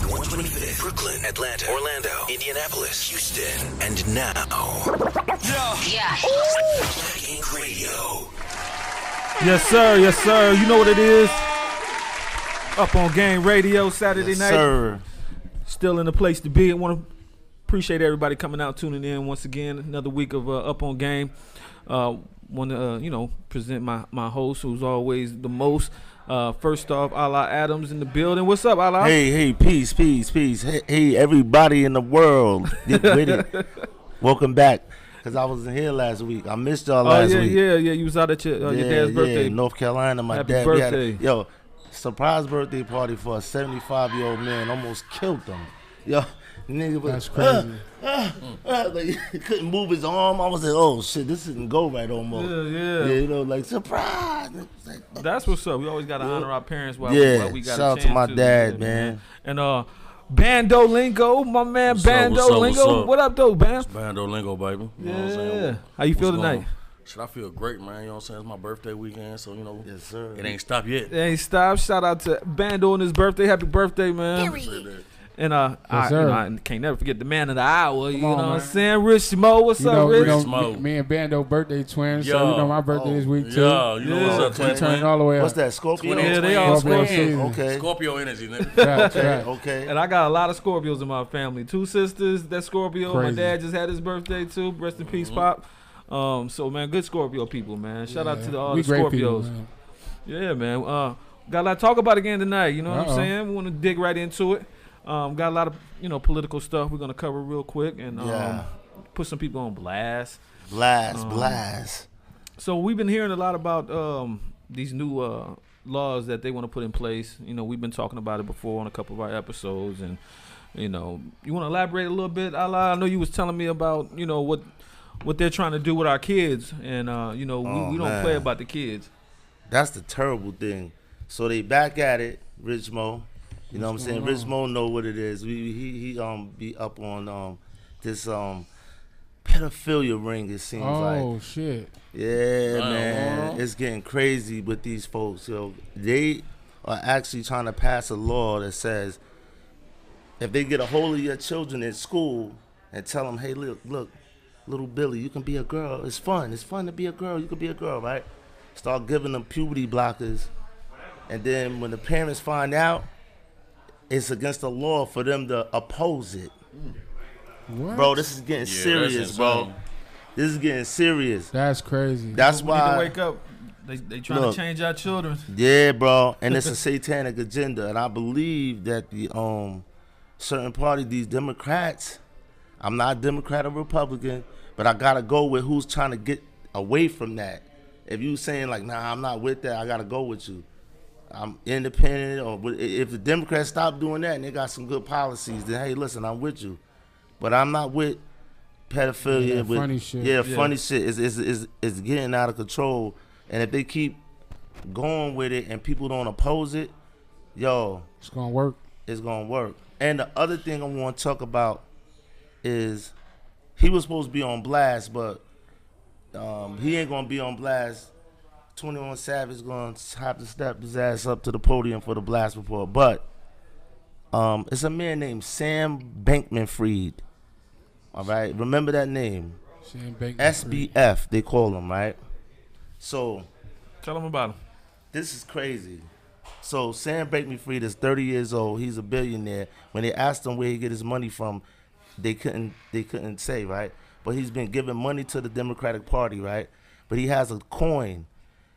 125th, Brooklyn, Atlanta, Orlando, Indianapolis, Houston, and now, Black Ink Radio. Yes, sir. Yes, sir. You know what it is. Up on Game Radio Saturday night. Sir. Still in the place to be. I want to appreciate everybody coming out, tuning in once again. Another week of Up on Game. Want to present my host, who's always the most. First off, Ala Adams in the building. What's up, Ala? Hey, peace. Hey, everybody in the world. Get with it. Welcome back. Because I wasn't here last week. I missed y'all last week. Yeah. You was out at your dad's birthday. North Carolina. My Happy dad. birthday. Surprise birthday party for a 75-year-old man. Almost killed him. Nigga was, that's crazy. Like, he couldn't move his arm. I was like, oh, shit, this didn't go right almost. Yeah. Surprise. That's what's up. We always got to honor our parents while we got shout a out chance to my dad, man. And Bando Lingo, my man. What's Bando up? Lingo. What up, though, Bam? It's Bando Lingo, baby. You know what I'm Yeah. saying? How you feel What's tonight? going on? Shit, I feel great, man. You know what I'm saying? It's my birthday weekend, so, Yes, sir. it ain't stopped yet. Hey, stop. Shout out to Bando on his birthday. Happy birthday, man. And I can't never forget the man of the hour. You know what I'm saying? Rich Mo. What's up, Rich? Me and Bando birthday twins, Yo. so my birthday this week too. Yeah, you know what's up, Turning all the way up. What's that, Scorpio? Yeah, they all Scorpio Scorpios. season. Okay. Scorpio energy, nigga. Okay. And I got a lot of Scorpios in my family. 2 sisters, that's Scorpio. Crazy. My dad just had his birthday too. Rest in peace, Pop. So man, good Scorpio people, man. Shout out to all the great Scorpios. people, man. Yeah, man. Got a lot to talk about again tonight. You know what I'm saying? We want to dig right into it. Got a lot of political stuff we're gonna cover real quick and put some people on blast. Blast. So we've been hearing a lot about these new laws that they want to put in place. We've been talking about it before on a couple of our episodes, and you want to elaborate a little bit. Ala, I know you was telling me about what they're trying to do with our kids, and we don't play about the kids. That's the terrible thing. So they back at it, Rich Mo. You know what I'm saying? Rich Mo know what it is. He be up on this pedophilia ring, it seems like. Oh shit. Yeah, man. It's getting crazy with these folks. They are actually trying to pass a law that says if they get a hold of your children in school and tell them, hey, look, little Billy, you can be a girl. It's fun. It's fun to be a girl. You can be a girl, right? Start giving them puberty blockers. And then when the parents find out, it's against the law for them to oppose it. What? Bro, this is getting serious, bro. This is getting serious. That's crazy. That's We need why. to wake up. They trying to change our children. Yeah, bro. And it's a satanic agenda. And I believe that the certain party, these Democrats, I'm not Democrat or Republican, but I gotta go with who's trying to get away from that. If you saying like, nah, I'm not with that, I gotta go with you. I'm independent, or if the Democrats stop doing that and they got some good policies, then hey, listen, I'm with you. But I'm not with pedophilia. With funny shit. Funny shit is getting out of control. And if they keep going with it and people don't oppose it, it's gonna work. It's gonna work. And the other thing I want to talk about is he was supposed to be on blast, but he ain't gonna be on blast. 21 Savage gonna have to step his ass up to the podium for the blast report. But it's a man named Sam Bankman-Fried. All right, remember that name? Sam Bankman-Fried. SBF, they call him, right? So Tell them about him. this is crazy. So Sam Bankman-Fried is 30 years old. He's a billionaire. When they asked him where he get his money from, they couldn't say, right? But he's been giving money to the Democratic Party, right? But he has a coin.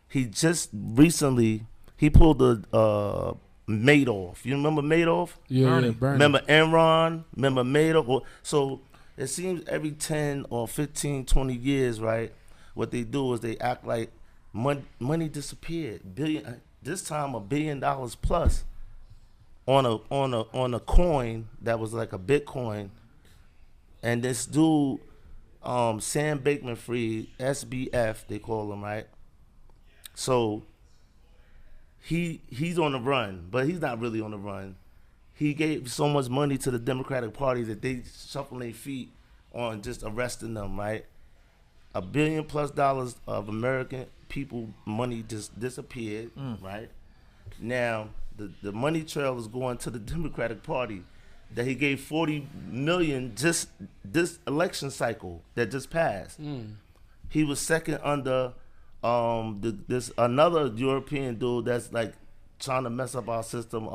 He just recently pulled the Madoff. You remember Madoff? Bernie. Remember Enron? Remember Madoff? So it seems every 10 or 15, 20 years, right? What they do is they act like money disappeared. This time $1 billion plus on a coin that was like a Bitcoin. And this dude, Sam Bankman-Fried, SBF, they call him, right? So he's on the run, but he's not really on the run. He gave so much money to the Democratic Party that they shuffling their feet on just arresting them, right? $1 billion plus of American people money just disappeared, right? Now the money trail is going to the Democratic Party. that he gave 40 million just this election cycle that just passed. He was second under this another European dude that's like trying to mess up our system.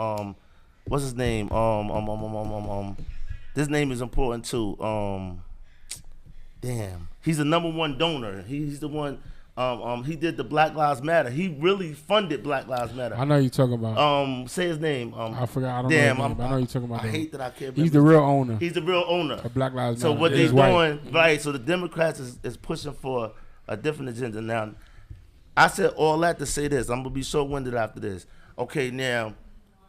What's his name? This name is important too. Damn, he's the number one donor. He's the one. He did the Black Lives Matter. He really funded Black Lives Matter. I know you're talking about. Say his name. I forgot. I don't damn, know his name, I know you're talking about. I hate that I can't remember. He's the real owner. He's the real owner of Black Lives Matter. So what He's they're white. doing, right? So the Democrats is pushing for a different agenda. Now, I said all that to say this. I'm gonna be so winded after this. Okay, now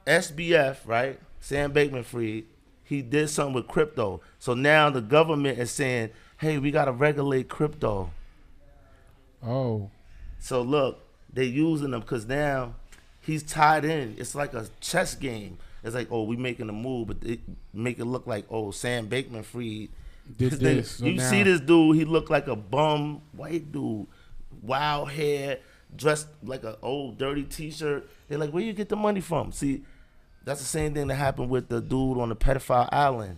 SBF, right? Sam Bankman-Fried, he did something with crypto. So now the government is saying, hey, we gotta regulate crypto. Oh. So look, they using him because now he's tied in. It's like a chess game. It's like, oh, we making a move, but they make it look like, oh, Sam Bankman-Fried did this. So you see this dude, he looked like a bum white dude, wild hair, dressed like an old dirty T-shirt. They're like, where you get the money from? See, that's the same thing that happened with the dude on the pedophile island.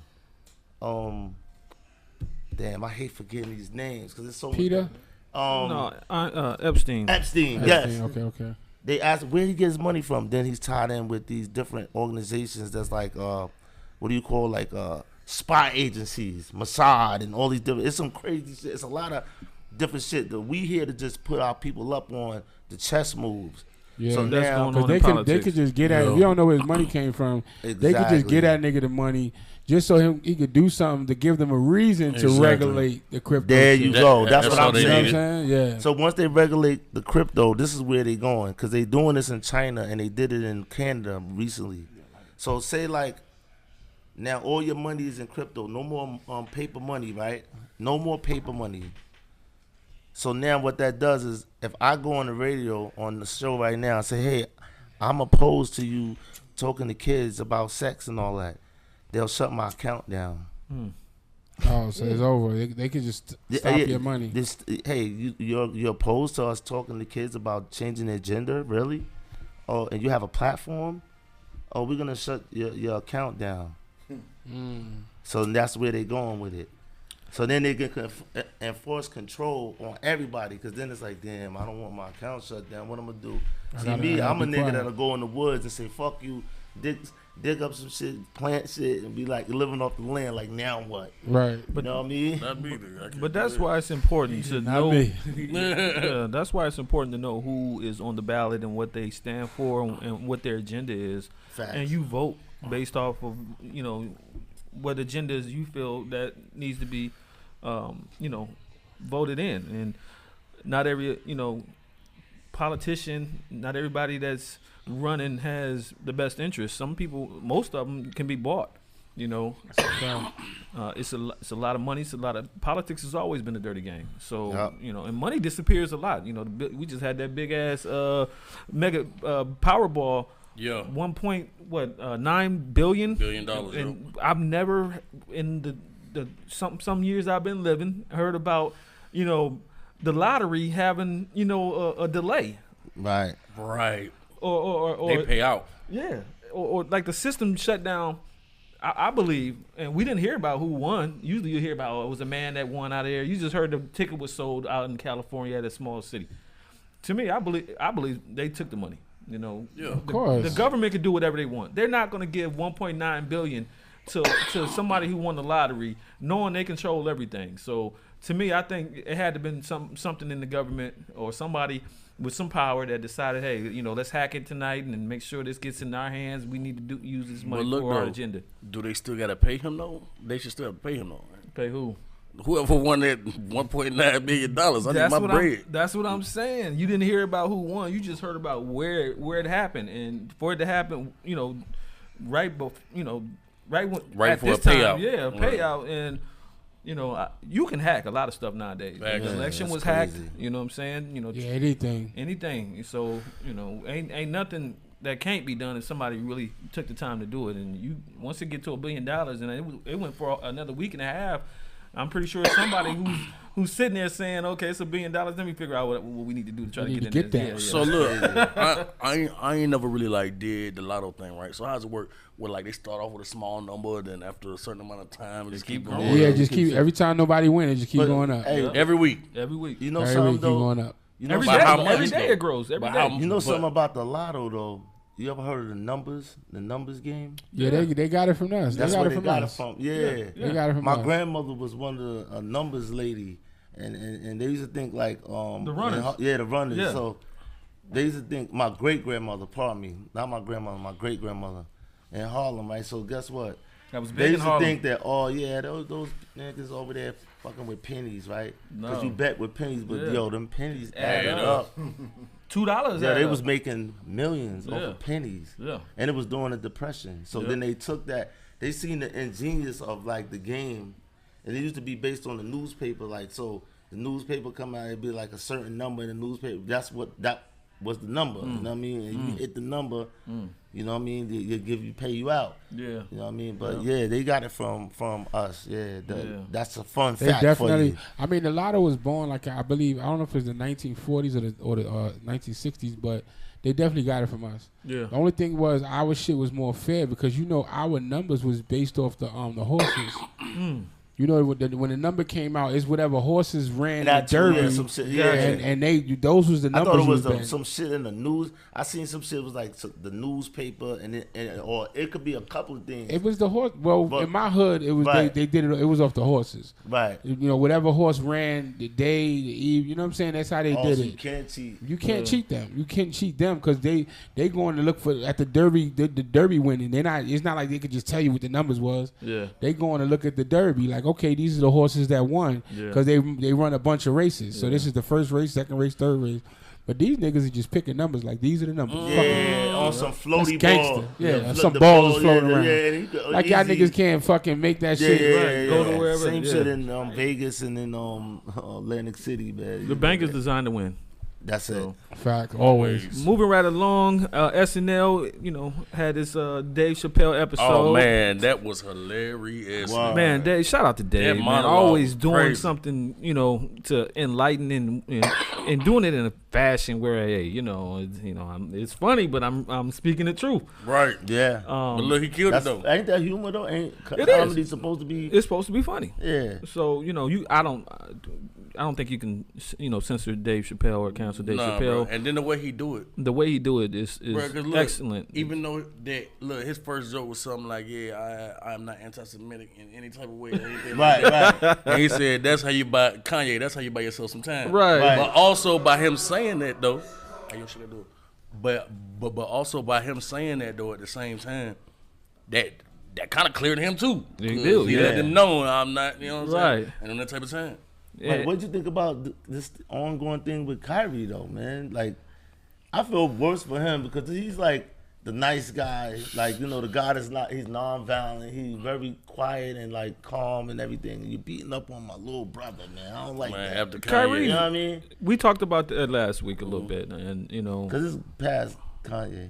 Damn, I hate forgetting these names because it's so Peter. Epstein. Epstein, yes. Okay. They asked where he gets money from. Then he's tied in with these different organizations that's like, what do you call, like spy agencies, Mossad, and all these different. It's some crazy shit. It's a lot of different shit that we here to just put our people up on the chess moves. Yeah, so that's now, going on in they politics. could just get at if you don't know where his money came from, they could just get that nigga the money just so he could do something to give them a reason to regulate the crypto. There shit. you go. That's what I'm saying. Yeah. So once they regulate the crypto, this is where they going because they doing this in China and they did it in Canada recently. So say like now all your money is in crypto. No more paper money, right? No more paper money. So now what that does is if I go on the radio on the show right now and say, hey, I'm opposed to you talking to kids about sex and all that, they'll shut my account down. Oh, so it's over. They could just stop your money. You're opposed to us talking to kids about changing their gender, really? Oh, and you have a platform? Oh, we're going to shut your account down. So that's where they're going with it. So then they can enforce control on everybody because then it's like, damn, I don't want my account shut down. What I'm going to do? I'm a nigga that'll go in the woods and say, fuck you, dig up some shit, plant shit, and be like living off the land. Like, now what? Right. But, you know what I mean? Not me, but that's why it's important to know. Yeah, that's why it's important to know who is on the ballot and what they stand for and what their agenda is. Facts. And you vote based off of what agendas you feel that needs to be, voted in. And not every politician, not everybody that's running has the best interest. Some people, most of them can be bought. It's a lot of money. It's a lot of politics. Has always been a dirty game. So and money disappears a lot. We just had that big ass mega Powerball. Yeah. $1.9 billion. And I've never in the some years I've been living heard about the lottery having a delay. Right. Or they pay out. Yeah. Or like the system shut down. I believe, and we didn't hear about who won. Usually you hear about it was a man that won out there. You just heard the ticket was sold out in California at a small city. To me, I believe they took the money. Of course. The government can do whatever they want. They're not going to give $1.9 billion to somebody who won the lottery, knowing they control everything. So to me, I think it had to been something in the government or somebody with some power that decided, hey, let's hack it tonight and make sure this gets in our hands. We need to use this money for our agenda. Do they still got to pay him though? They should still pay him though. Right? Pay who? Whoever won that $1.9 billion, I need my bread. That's what I'm saying. You didn't hear about who won. You just heard about where it happened, and for it to happen, right when at for this a time, payout. yeah, a payout, and you can hack a lot of stuff nowadays. The election was hacked. You know what I'm saying? Anything. So ain't nothing that can't be done if somebody really took the time to do it. And once it get to $1 billion, and it went for another week and a half. I'm pretty sure somebody who's sitting there saying, okay, it's $1 billion. Let me figure out what we need to do to try to get in get this. that. Yeah, So look, I ain't never really like did the lotto thing, right? So how does it work? Where like they start off with a small number, then after a certain amount of time, it just keep going. Yeah, just keep every time nobody wins, it just keep going up. Hey, every week. Every week. you know Every something week keep though. going up. You know Every something- day. how much, Every day though? it grows. Every But day. how- You know But- something about the lotto though? You ever heard of the numbers game? Yeah, they got it from us. That's they got where it they from got us. it from. Yeah. They got it from My us. grandmother was one of a numbers lady, and they used to think like The runners. the runners. Yeah. So they used to think my great grandmother, pardon me, not my grandmother, my great grandmother in Harlem, right? So guess what? That was They big in used to Harlem. think that, oh yeah, those niggas over there fucking with pennies, right? Because No. you bet with pennies, but Yeah. yo, them pennies Add added up. up. $2. Yeah, add they up. was making millions off Yeah. of pennies. Yeah. And it was during the Depression. So Yeah. then they took that. They seen the ingenious of like the game, and it used to be based on the newspaper. Like so, the newspaper come out, it'd be like a certain number in the newspaper. That was the number. You know what I mean? And you hit the number. You know what I mean? They pay you out. Yeah. You know what I mean? But yeah, they got it from us. Yeah, Yeah. that's a fun They fact definitely. for you. I mean, the lotto was born like I believe. I don't know if it's the 1940s or the 1960s, but they definitely got it from us. Yeah. The only thing was our shit was more fair because our numbers was based off the horses. You know, when the number came out, it's whatever horses ran the That too, derby, yeah, some shit, yeah. and those was the I numbers. thought it was we bet. some shit in the news. I seen some shit was like the newspaper, or it could be a couple of things. It was the horse. Well, But- in my hood, it was Right. they did it. It was off the horses. Right. You know, whatever horse ran the day, the eve. You know what I'm saying? That's how they did Also, it. you can't cheat. You can't cheat them. You can't cheat them because they going to look for at the derby. The derby winning. They're not. It's not like they could just tell you what the numbers was. Yeah. They going to look at the derby. Like, okay, these are the horses that won Yeah. because they run a bunch of races. So this is the first race, second race, third race. But these niggas are just picking numbers. Like these are the numbers. Fuck 'em. Yeah, on some floaty That's ball. gangster. Yeah, flip some the balls ball, floating around. Yeah, and you could, Like y'all easy. niggas can't fucking make that Yeah, shit. yeah, Right, yeah, go yeah. to wherever, Same yeah. shit in Vegas and in Atlantic City, man. The bank is designed to win. That's it. So, Fact, always. moving right along, SNL, had this Dave Chappelle episode. Oh man, that was hilarious. Wow. Man, Dave, shout out to Dave, man. monologue Always was doing crazy. something, to enlighten and doing it in a fashion where, hey, it's funny, but I'm speaking the truth. Right. Yeah. But look, he killed it though. Ain't that humor though? Ain't It is. comedy supposed to be? It's supposed to be funny. Yeah. So I don't think you can censor Dave Chappelle or cancel Dave Nah, Chappelle. bro. And then the way he do it. The way he do it is Bruh, 'cause look, excellent. Even though his first joke was something like, I'm not anti-Semitic in any type of way. Or anything like that. Right. And he said, that's how you buy yourself some time. Right. Right. But also by him saying that though, how you should do it. But also by him saying that though at the same time, that kind of cleared him too. He 'Cause do, He yeah. let them know I'm not, you know what I'm Right. saying? And on that type of time. Yeah. What'd you think about this ongoing thing with Kyrie though, man? Like, I feel worse for him because he's like the nice guy. Like, the guy he's non-violent. He's very quiet and like calm and everything. And you're beating up on my little brother, man. I don't like Man, that. after Kyrie- You know Kanye, what I mean? We talked about that last week a little bit, and Because it's past Kanye.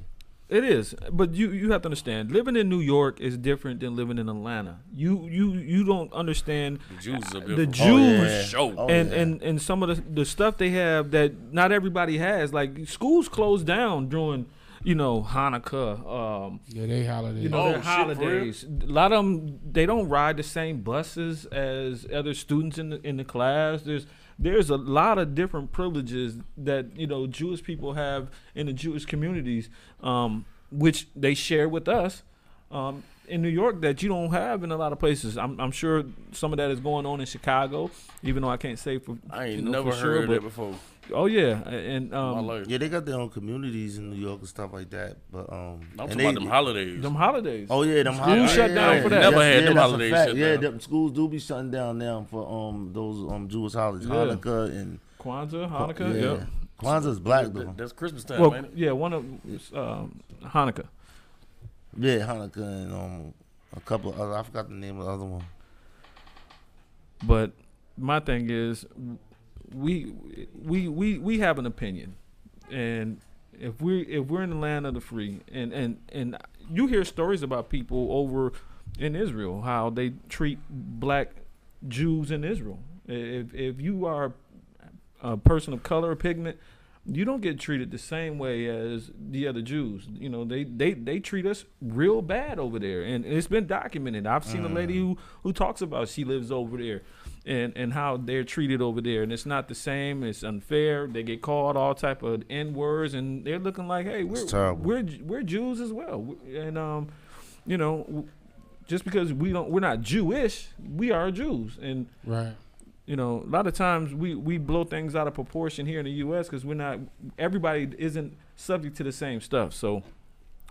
it is. But you have to understand, living in New York is different than living in Atlanta. You don't understand the Jews are the different. Jews yeah. Show. Oh, and, yeah. and some of the stuff they have that not everybody has. Like schools closed down during Hanukkah. Yeah, they holidays. Oh, Their shit, for real? holidays. A lot of them, they don't ride the same buses as other students in the class. There's a lot of different privileges that Jewish people have in the Jewish communities, which they share with us in New York that you don't have in a lot of places. I'm sure some of that is going on in Chicago, even though I can't say for I ain't for never sure, heard of but- that before. Oh yeah, and in my life. Yeah, they got their own communities in New York and stuff like that. But I'm and talking they- about them holidays. them holidays. Oh yeah, them Schools holidays. shut down for that. Never had them that's a holidays fact. shut Yeah, down. them schools do be shutting down now for those Jewish holidays, Yeah. Hanukkah and Kwanzaa, Hanukkah. yeah. Yep. Kwanzaa's black though. That's Christmas time, Well, ain't it? yeah, one of Hanukkah. Yeah, Hanukkah and a couple of other. I forgot the name of the other one. But my thing is, we have an opinion, and if we're in the land of the free, and you hear stories about people over in Israel how they treat black Jews in Israel. If you are a person of color or pigment, you don't get treated the same way as the other Jews. You know, they treat us real bad over there, and it's been documented. I've seen a lady who talks about she lives over there, and how they're treated over there, and it's not the same. It's unfair. They get called all type of N words, and they're looking like, hey, we're Jews as well, and you know, just because we're not Jewish, we are Jews, and Right. you know, a lot of times we blow things out of proportion here in the U.S. because everybody isn't subject to the same stuff. So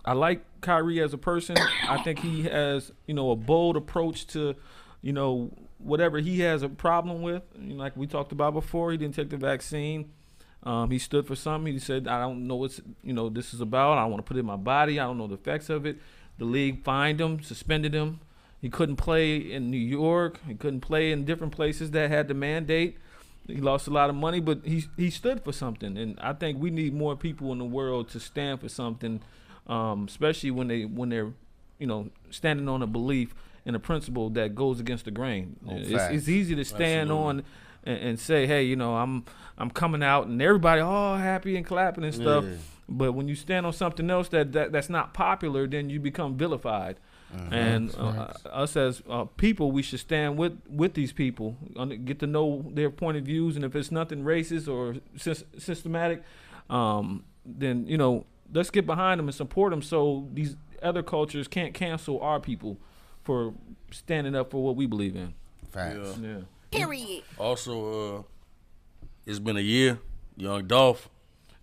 I like Kyrie as a person. I think he has, you know, a bold approach to, you know, whatever he has a problem with. You know, like we talked about before, he didn't take the vaccine. He stood for something. He said, I don't know what, you know, this is about. I want to put it in my body. I don't know the effects of it. The league fined him, suspended him. He couldn't play in New York. He couldn't play in different places that had the mandate. He lost a lot of money, but he stood for something. And I think we need more people in the world to stand for something, especially when they're, you know, standing on a belief and a principle that goes against the grain. It's easy to stand on and say, hey, you know, I'm coming out, and everybody all happy and clapping and stuff. Yeah. But when you stand on something else that's not popular, then you become vilified. And us as people, we should stand with these people, get to know their point of views, and if it's nothing racist or systematic, then, you know, let's get behind them and support them so these other cultures can't cancel our people for standing up for what we believe in. Facts. Yeah. Period. Also, it's been a year. Young Dolph.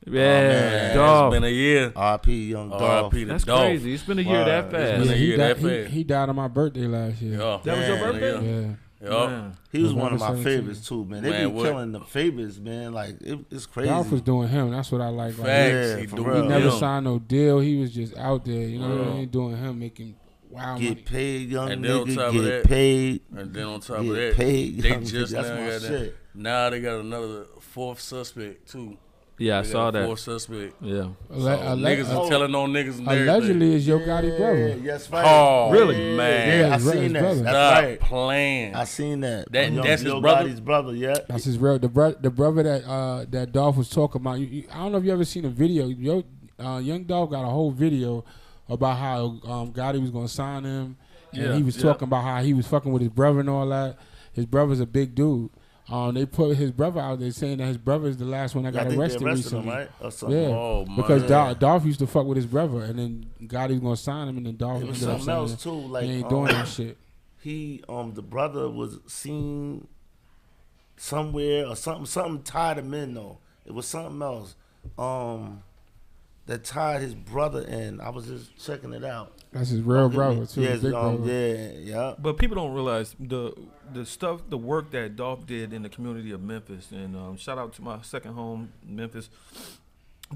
Yeah, Dolph. It's been a year. R.P. Young Dolph. R.P. That's Dolph. crazy. It's been a year that fast. It's been a year that fast. He died on my birthday last year. Yeah. That was your birthday? Yeah. Yeah. He was one of my 17. favorites too, man. They be killing the favorites, man. Like it's crazy. Dolph was doing him. That's what I like. Facts. Yeah, He for doing real. He never him. signed no deal. He was just out there. You know what I mean? Doing him, making wild money. Get paid, young And then on nigga. top of Get that- paid. And then on top Get of that, paid, they young just nigga. That's now my got that. shit. Now they got another fourth suspect too. Yeah, I They saw got a that. Fourth suspect. Yeah. So niggas is telling on niggas and everything. Allegedly, is your Gotti brother. Yes, right. Oh, Really? man. Yeah, I his seen that. brother. That's Stop right. playing. I seen that. That's his Yo brother? Gotti's brother, yeah. That's his real the brother that Dolph was talking about. I don't know if you ever seen a video. Young Dolph got a whole video about how Gotti was gonna sign him, and he was talking about how he was fucking with his brother and all that. His brother's a big dude. They put his brother out there saying that his brother is the last one that got I think arrested they arrested recently. him, right? Or something. Yeah, Oh, my because God. Dolph used to fuck with his brother, and then Gotti's gonna sign him, and then Dolph It was ended up something else saying too. Like he ain't doing that shit. He the brother was seen somewhere or something tied him in though. It was something else that tied his brother in. I was just checking it out. That's his real brother too. Yeah, his big brother. yeah. But people don't realize the work that Dolph did in the community of Memphis, and shout out to my second home, Memphis.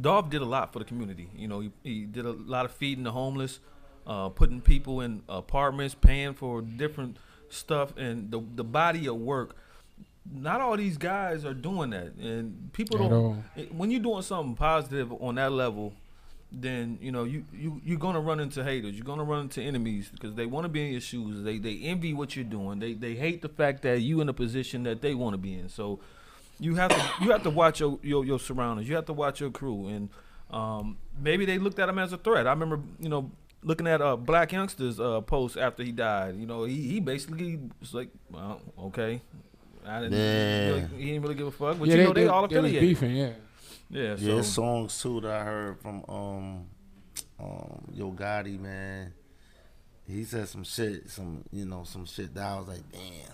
Dolph did a lot for the community. You know, he did a lot of feeding the homeless, putting people in apartments, paying for different stuff, and the body of work. Not all these guys are doing that, and people don't. When you're doing something positive on that level, then you know you're gonna run into haters. You're gonna run into enemies because they want to be in your shoes. They envy what you're doing. They hate the fact that you in a position that they want to be in. So you have to watch your surroundings. You have to watch your crew, and maybe they looked at him as a threat. I remember looking at Black Youngster's post after he died. You know, he basically was like, well, okay. I didn't he didn't really give a fuck, but they all affiliated. They was beefing, yeah. Yeah, there's songs too that I heard from Yo Gotti, man. He said some shit, some shit that I was like, damn.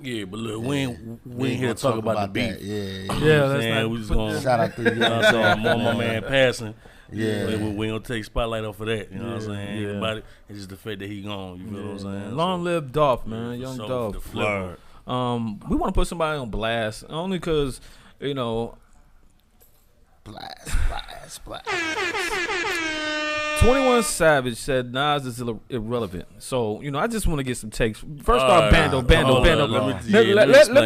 Yeah, but look, we ain't here to talk about the beef. Yeah, that's not. We just gonna shout out to you. More my man passing. Yeah, we ain't gonna take spotlight off of that. You know what I'm saying? Everybody, it's just the fact that he gone. You feel what I'm saying? Long live Dolph, man. Young Dolph. The flower. We want to put somebody on blast only because blast. 21 Savage said Nas is irrelevant. So, I just want to get some takes. First off, Bando.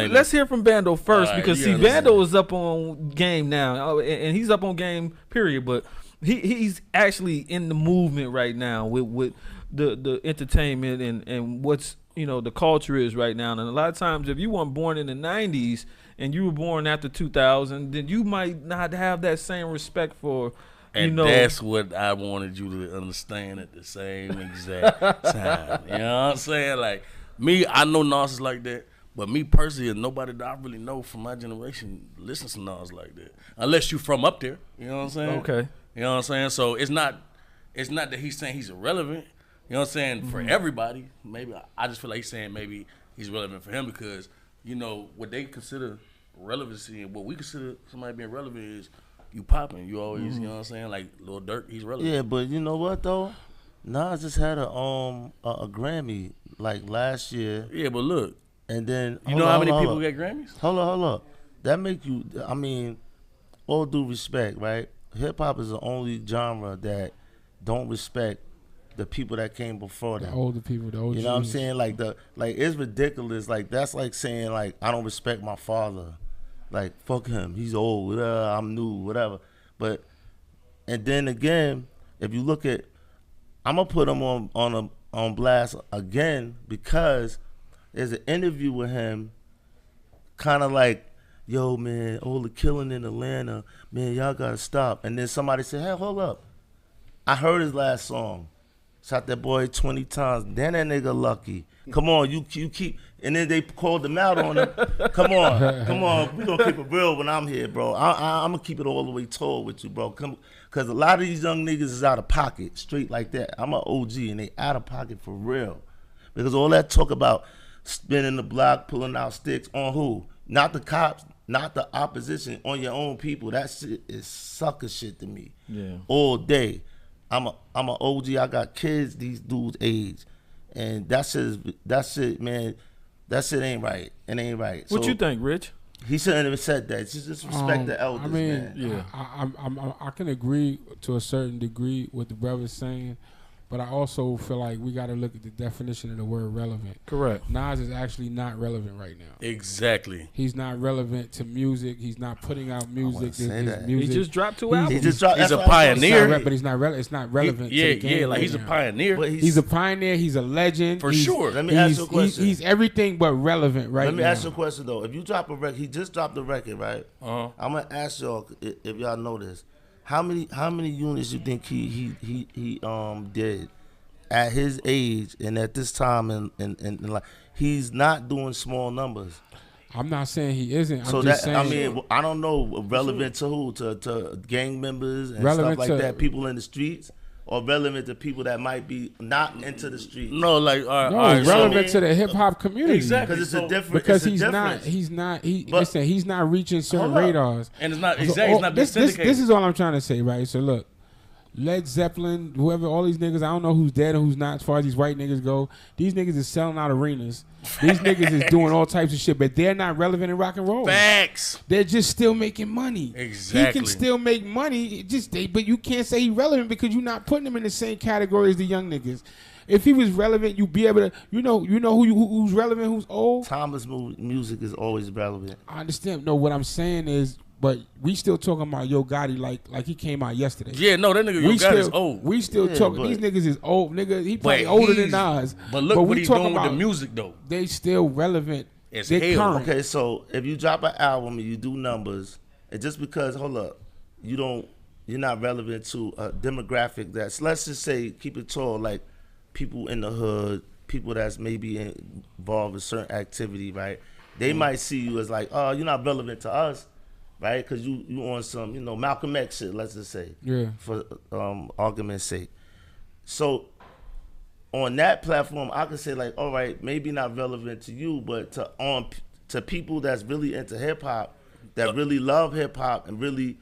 Let's hear from Bando first because, see, Bando is up on game now. And he's up on game, period. But he's actually in the movement right now with the entertainment and what's the culture is right now. And a lot of times, if you weren't born in the 90s and you were born after 2000, then you might not have that same respect for. And that's what I wanted you to understand at the same exact time. You know what I'm saying? Like me, I know Nas is like that. But me personally, nobody that I really know from my generation listens to Nas like that. Unless you from up there. You know what I'm saying? Okay. You know what I'm saying? So it's not that he's saying he's irrelevant. You know what I'm saying? For everybody. Maybe I just feel like he's saying maybe he's relevant for him because, what they consider relevancy and what we consider somebody being relevant is you popping. You always, you know what I'm saying? Like Lil Durk, he's relevant. Yeah, but you know what though? Nas just had a Grammy like last year. Yeah, but look. And then you know how many people get Grammys? Hold up. That make you. I mean, all due respect, right? Hip hop is the only genre that don't respect the people that came before them. The older people, the older. You know what I'm saying? Like it's ridiculous. Like that's like saying like I don't respect my father. Like fuck him, he's old. I'm new, whatever. But and then again, if you look at, I'm gonna put him on blast again because. There's an interview with him, kind of like, yo, man, all the killing in Atlanta, man, y'all got to stop. And then somebody said, hey, hold up. I heard his last song. Shot that boy 20 times. Then that nigga lucky. Come on, you keep. And then they called him out on him. Come on. We going to keep it real when I'm here, bro. I'm going to keep it all the way tall with you, bro. Because a lot of these young niggas is out of pocket, straight like that. I'm an OG, and they out of pocket for real. Because all that talk about spinning the block, pulling out sticks on who? Not the cops, not the opposition, on your own people. That shit is sucker shit to me. Yeah. All day. I'm a OG. I got kids these dudes' age, and that shit, man. That shit ain't right. It ain't right. What you think, Rich? He shouldn't have said that. Just respect the elders, I mean, man. Yeah. I can agree to a certain degree with the brother's saying. But I also feel like we got to look at the definition of the word relevant. Correct. Nas is actually not relevant right now. Exactly. He's not relevant to music. He's not putting out music. Music. He just dropped 2 albums. He's a pioneer. But he's not it's not relevant. Yeah, to the game like right he's a now. pioneer. He's a pioneer. He's a legend. For sure. Let me ask you a question. He's everything but relevant right now. Let me ask you a question, though. If you drop a record, he just dropped a record, right? Uh-huh. I'm going to ask y'all, if y'all know this, how many units you think he did? At his age and at this time and like he's not doing small numbers. I'm not saying he isn't. So I'm just saying, I mean, I don't know relevant to who, to gang members and Relevant stuff like to- that, people in the streets, or relevant to people that might be not into the streets. No, like all no, right, relevant so- to the hip hop community. Exactly. Because it's a different. Because it's a difference. he's not reaching certain Hold up. radars. And it's not So, exactly. It's not being this syndicated. is all I'm trying to say, right? So look, Led Zeppelin, whoever, all these niggas, I don't know who's dead and who's not as far as these white niggas go. These niggas is selling out arenas. These niggas is doing all types of shit, but they're not relevant in rock and roll. Facts. They're just still making money. Exactly. He can still make money, but you can't say he's relevant because you're not putting him in the same category as the young niggas. If he was relevant, you'd be able to, who's relevant, who's old. Thomas music is always relevant. I understand. No, what I'm saying is, but we still talking about Yo Gotti like he came out yesterday. Yeah, no, that nigga Yo Gotti is old. We still Yeah, talking. but- These niggas is old. Nigga, he But probably older than he's- Nas. But look what we he's talking doing with the about music though. They still relevant. As They hell. current. Okay, so if you drop an album and you do numbers, and just because you're not relevant to a demographic that's, let's just say, keep it tall, like people in the hood, people that's maybe involved in certain activity, right? They might see you as like, oh, you're not relevant to us, right? Because you on some, Malcolm X shit, let's just say, Yeah. for argument's sake. So on that platform, I could say like, all right, maybe not relevant to you, but to people that's really into hip hop, that really love hip hop and really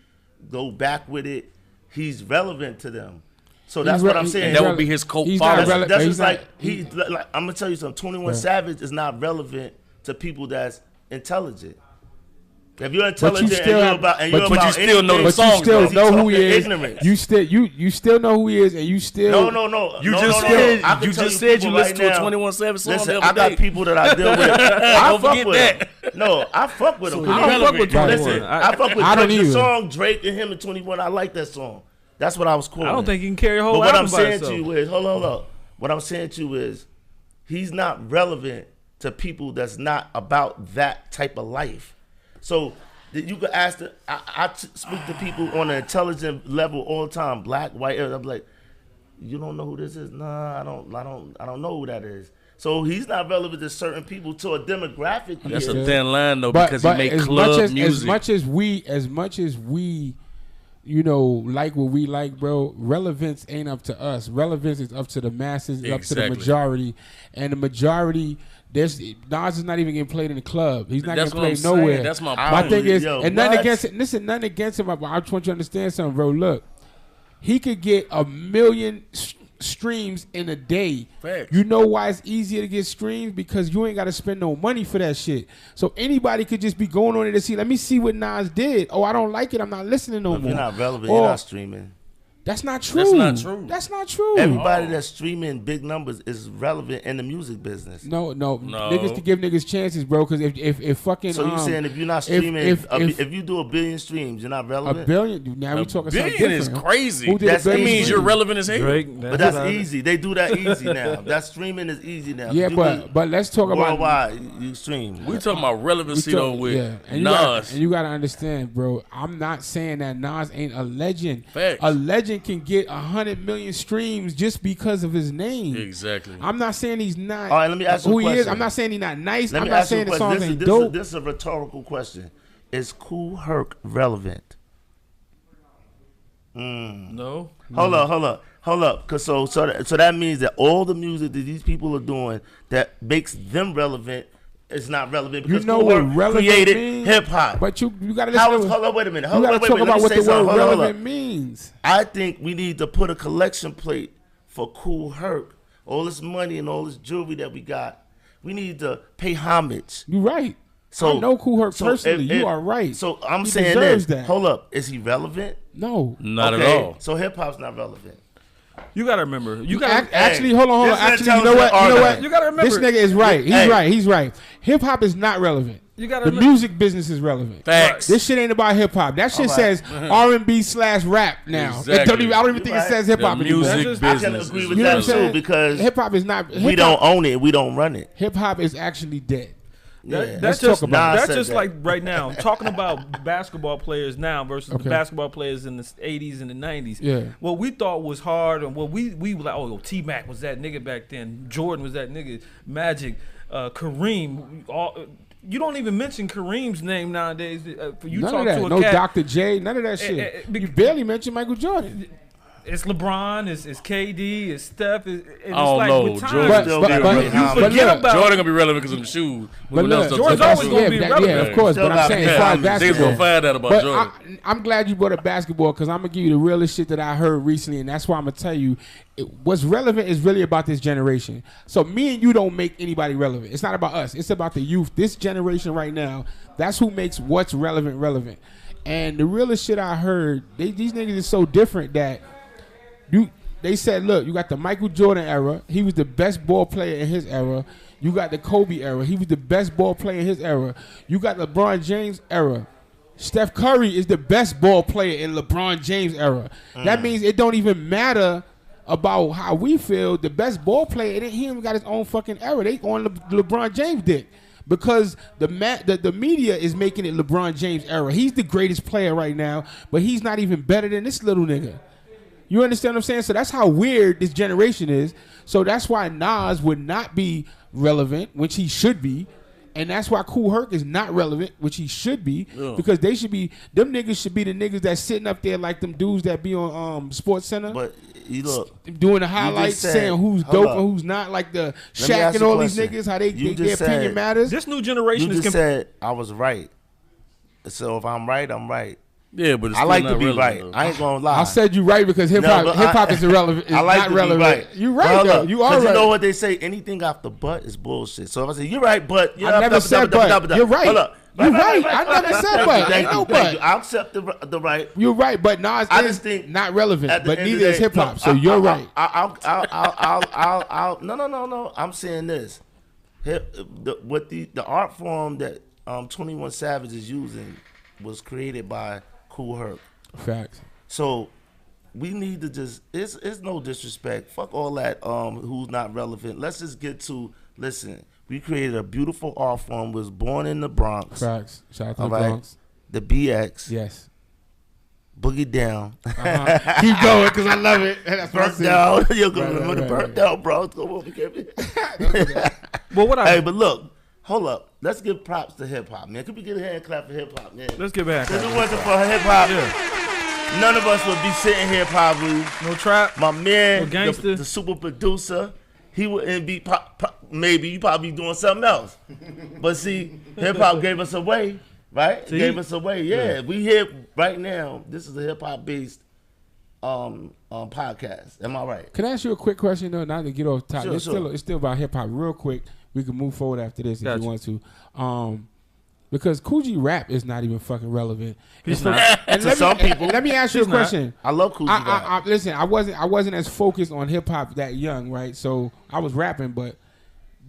go back with it, he's relevant to them. So that's what I'm saying. And that would be his cult He's father. not relevant. That's He's just not- like I'm gonna tell you something. 21 Yeah. Savage is not relevant to people that's intelligent. If you're intelligent still and you're have- about, and but you're you about still know anything, the But songs, you still bro. know who he Talking is. ignorance. You still know who he is, and you still No. You no, just no, said I can you tell just said you people listened right to a now. 21 Savage song Listen, the I other got day. people that I deal with. I Don't fuck forget with that. them. No, I fuck with them. I don't fuck with 21. Listen, I fuck with I don't the either. song Drake and him and 21. I like that song. That's what I was quoting. I don't think he can carry a whole But what I'm album by saying himself. to you is, hold on. what I'm saying to you is, he's not relevant to people that's not about that type of life. So that you could ask I speak to people on an intelligent level all the time, black, white. I'm like, you don't know who this is? Nah, I don't know who that is. So he's not relevant to certain people, to a demographic. That's a thin line though, because he make club music. As much as we, you know, like what we like, bro. Relevance ain't up to us. Relevance is up to the masses, up to the majority, and the majority. Nas is not even getting played in the club. He's not getting played nowhere. That's my point. My thing is, nothing against it. Listen, nothing against him. But I just want you to understand something, bro. Look, he could get 1 million streams in a day. Facts. You know why it's easier to get streams? Because you ain't got to spend no money for that shit. So anybody could just be going on it to see. Let me see what Nas did. Oh, I don't like it. I'm not listening no more. If you're not relevant, you're not streaming. That's not true. That's not true. Everybody that's streaming big numbers is relevant in the music business. No. Niggas to give niggas chances, bro. Because if fucking so you saying if you're not streaming, if you do 1 billion streams, you're not relevant. 1 billion? Now we talking something billion different. is crazy. That means you're relevant as hell. Drake, but that's easy. They do that easy now. That streaming is easy now. Yeah, but let's talk about worldwide. You stream. We talking about relevancy though with Nas. And you gotta understand, bro. I'm not saying that Nas ain't a legend. Facts. A legend can get 100 million streams just because of his name. Exactly. I'm not saying he's not. All right, let me ask you who a question. he is. I'm not saying he's not nice. Let I'm me not ask you saying a the question. songs ain't dope. This is a rhetorical question. Is Kool Herc relevant? No. Hold up. Cause so that means that all the music that these people are doing that makes them relevant is not relevant because you know Kool what Herc relevant created means? Hip hop. But you gotta listen. Hold on, wait a minute. You gotta talk about what the word relevant means. I think we need to put a collection plate for Kool Herc. All this money and all this jewelry that we got, we need to pay homage. You right. So I know Kool Herc personally. You are right. So I'm he saying this. That. Hold up. Is he relevant? No. Not at all. So hip hop's not relevant. You gotta remember. You gotta actually hold on. Actually, you know what? You gotta remember. This nigga is right. He's right. Hip hop is not relevant. You gotta the music business is relevant. Facts. This shit ain't about hip hop. That shit says R&B/rap now. Exactly. I don't even think it says hip hop anymore. Music business. I can agree with that too because hip hop is not. We don't own it. We don't run it. Hip hop is actually dead. That's just like right now talking about basketball players now versus the basketball players in the 80s and the 90s. Yeah. What we thought was hard and what we were like, oh, T-Mac was that nigga back then. Jordan was that nigga. Magic, Kareem. You don't even mention Kareem's name nowadays. You none talk of that. to a No cat. Dr. J. None of that shit. You barely mention Michael Jordan. It's LeBron, it's KD, it's Steph. It's oh like no, with time, Jordan gonna be relevant because of the shoes. But look, Jordan's always gonna be relevant. Yeah, of course. But I'm saying as far as basketball, gonna find out about Jordan. I'm glad you brought up basketball because I'm gonna give you the realest shit that I heard recently, and that's why I'm gonna tell you what's relevant is really about this generation. So me and you don't make anybody relevant. It's not about us. It's about the youth. This generation right now. That's who makes what's relevant. And the realest shit I heard, these niggas is so different that. They said, look, you got the Michael Jordan era. He was the best ball player in his era. You got the Kobe era. He was the best ball player in his era. You got LeBron James era. Steph Curry is the best ball player in LeBron James era. That means it don't even matter about how we feel. The best ball player, he even got his own fucking era. They on LeBron James dick. Because the media is making it LeBron James era. He's the greatest player right now, but he's not even better than this little nigga. You understand what I'm saying? So that's how weird this generation is. So that's why Nas would not be relevant, which he should be. And that's why Kool Herc is not relevant, which he should be. Yeah. Because them niggas should be the niggas that's sitting up there like them dudes that be on Sports Center. But you look. Doing the highlights, saying who's dope and who's not, like the Shaq and all these niggas, how their opinion matters. This new generation you just said I was right. So if I'm right, I'm right. Yeah, but it's I like to be right. Though. I ain't gonna lie. I said you right because hip hop is irrelevant. It's I like not to relevant. Be right. You right though. You are right. You know what they say? Anything off the butt is bullshit. So if I say you're right, but I never said but. You're right. Hold up. You're right. I never said but. Ain't no but. I accept the right. You're right, but Nas is not relevant. But neither is hip hop. So you're right. No. I'm saying this. The art form that 21 Savage is using was created by Kool Herc. Facts. So we need to just. It's no disrespect. Fuck all that. Who's not relevant. Let's just get to. Listen, we created a beautiful art form. Was born in the Bronx. Facts. Shout out to All the right. Bronx. The BX. Yes. Boogie Down. Keep going because I love it. That's what I Burnt said. Down. You're gonna Right, remember the right, Burnt Down, bro. Come on, Well, what I Hey, but look, hold up. Let's give props to hip hop, man. Could we get a hand clap for hip hop, man? let's get back. If it wasn't for hip hop, Yeah. none of us would be sitting here probably. No trap. My man, No gangster. the super producer, he wouldn't be maybe you probably doing something else. But see, hip hop gave us away, right? See? Gave us away. Yeah, we here right now. This is a hip hop based podcast. Am I right? Can I ask you a quick question though? Not to get off topic. Sure, It's still about hip hop. Real quick, we can move forward after this Gotcha. if you want to. Because Kool G rap is not even fucking relevant. He's And not. and To let some me, people. let me ask you a He's not. question. I love Kool G rap. Listen, I wasn't as focused on hip hop that young, right? So I was rapping, but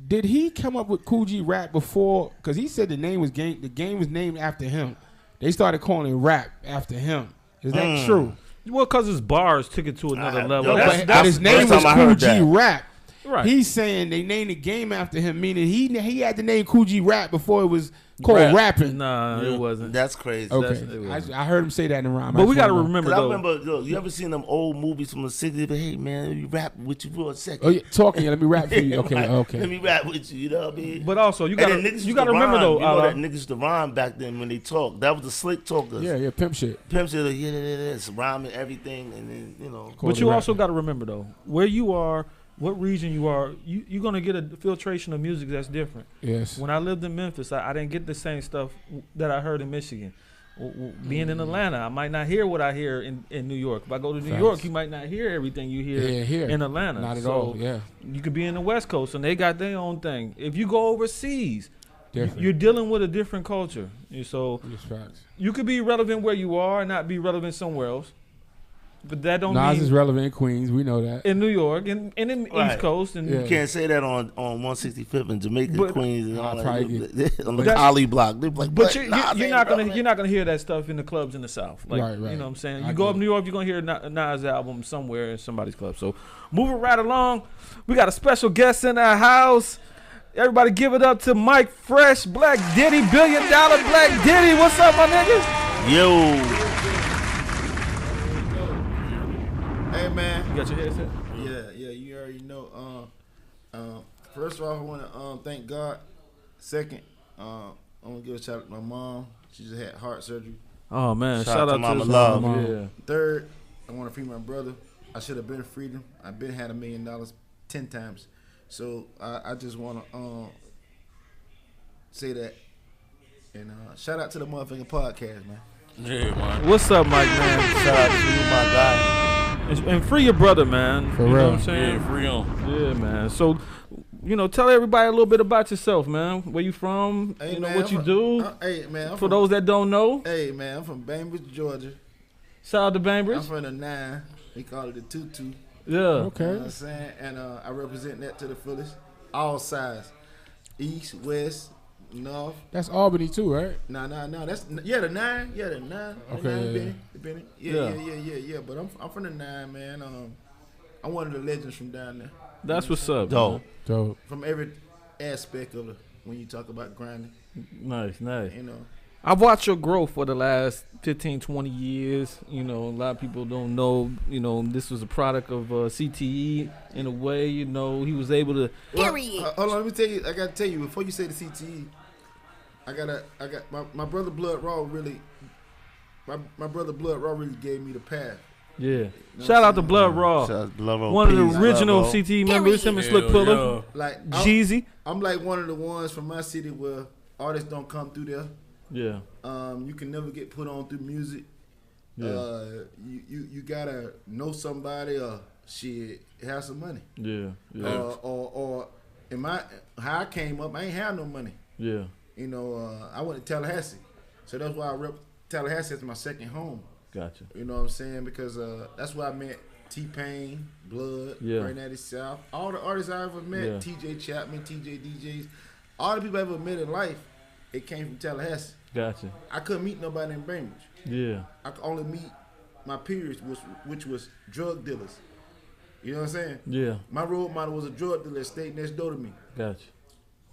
did he come up with Kool G rap before? Because he said the name was game. The game was named after him. They started calling it rap after him. Is that true? Well, because his bars took it to another level. yo, That's, But his name first was time I Kool heard G that. Rap. Right. He's saying they named the game after him, meaning he had the name Kool G Rap before it was called rapping. Nah, it wasn't. That's crazy. Okay, it wasn't. I heard him say that in the rhyme. But we got to remember. remember, Cause I though. remember, look, you ever seen them old movies from the 60s? But hey, man, you rap with you for a second. Oh yeah, talking. Let me rap for you. Okay, Right. okay. Let me rap with you. You know what I mean? But also, you And got then niggas used you got to remember, rhyme. though. You know that niggas used to rhyme back then when they talk. That was the slick talkers. Yeah, pimp shit. Pimp shit, like, it's rhyming everything, and then But you also got to remember, though, where you are, what region you are, you're going to get a filtration of music that's different. Yes. When I lived in Memphis, I didn't get the same stuff that I heard in Michigan. Being in Atlanta, I might not hear what I hear in New York. If I go to New Facts. York, you might not hear everything you hear Yeah, here. in Atlanta. Not at So all. Yeah. You could be in the West Coast, and they got their own thing. If you go overseas, Different. you're dealing with a different culture. So Yes, facts. you could be relevant where you are and not be relevant somewhere else. But that don't Nas mean is relevant in Queens. We know that. in New York and in the Right. East Coast. And Yeah. you can't say that on 165th in Jamaica, But- Queens, and all I'll that. probably On the That's- Collie block. They're like, But what? you're Nah, not they gonna relevant. you're not gonna hear that stuff in the clubs in the South, like Right, right. you know what I'm saying. I You go get up it. New York, you're gonna hear a Nas album somewhere in somebody's club. So moving right along, we got a special guest in our house. Everybody, give it up to Mike Fresh, Black Diddy, $1 billion Black Diddy. What's up, my nigga? Yo, Hey man, You got your headset? yeah, you already know. First of all, I want to thank God. Second, I want to give a shout out to my mom. She just had heart surgery. Oh man, Shout shout out out to Mama his Love. mom. Yeah. Third, I want to free my brother. I should have been freed him. I've been had $1 million 10 times. So I just want to say that. And shout out to the motherfucking podcast, man. Yeah, man. What's up, Mike, man? shout out to you, my guy. And free your brother, man. For you know real. what I'm saying? Yeah, free on. Yeah, man. So, tell everybody a little bit about yourself, man. Where you from? Hey, What man, you I'm do? hey man, I'm For those that don't know, Hey man, I'm from Bainbridge, Georgia. shout out to I'm Bainbridge. from the 9. We call it the 2-2. Yeah. You know Okay. what I'm saying? And I represent that to the fullest. All sides. East, west, north. That's Albany too, right? No. That's the 9. Yeah, the 9. Okay, The 9 yeah, Benny. The Benny. Yeah. Yeah. But I'm from the 9, man. I'm one of the legends from down there. That's what's up. Dope. Dope. From every aspect of it when you talk about grinding, Man. Nice. you know. I've watched your growth for the last 15, 20 years. A lot of people don't know, this was a product of CTE in a way, he was able to. Period. Hold on, let me tell you. I gotta tell you before you say the CTE. I got my brother Blood Raw really. My brother Blood Raw really gave me the path. Yeah. Shout out to Blood Raw. Shout out to Blood Raw. One of Peace, the original Blood Raw. CTE members, him and Slick Hell Puller. yeah. Like Jeezy. I'm like one of the ones from my city where artists don't come through there. Yeah. You can never get put on through music. Yeah. You gotta know somebody or shit have some money. Yeah. Yeah. Or in my how I came up, I ain't have no money. Yeah. I went to Tallahassee, so that's why I rep Tallahassee as my second home. Gotcha. You know what I'm saying? Because that's where I met T-Pain, Blood, Yeah. Right Natty South, all the artists I ever met, Yeah. TJ Chapman, TJ DJs, all the people I ever met in life, it came from Tallahassee. Gotcha. I couldn't meet nobody in Bainbridge. Yeah. I could only meet my peers, which was drug dealers. You know what I'm saying? Yeah. My role model was a drug dealer that stayed next door to me. Gotcha.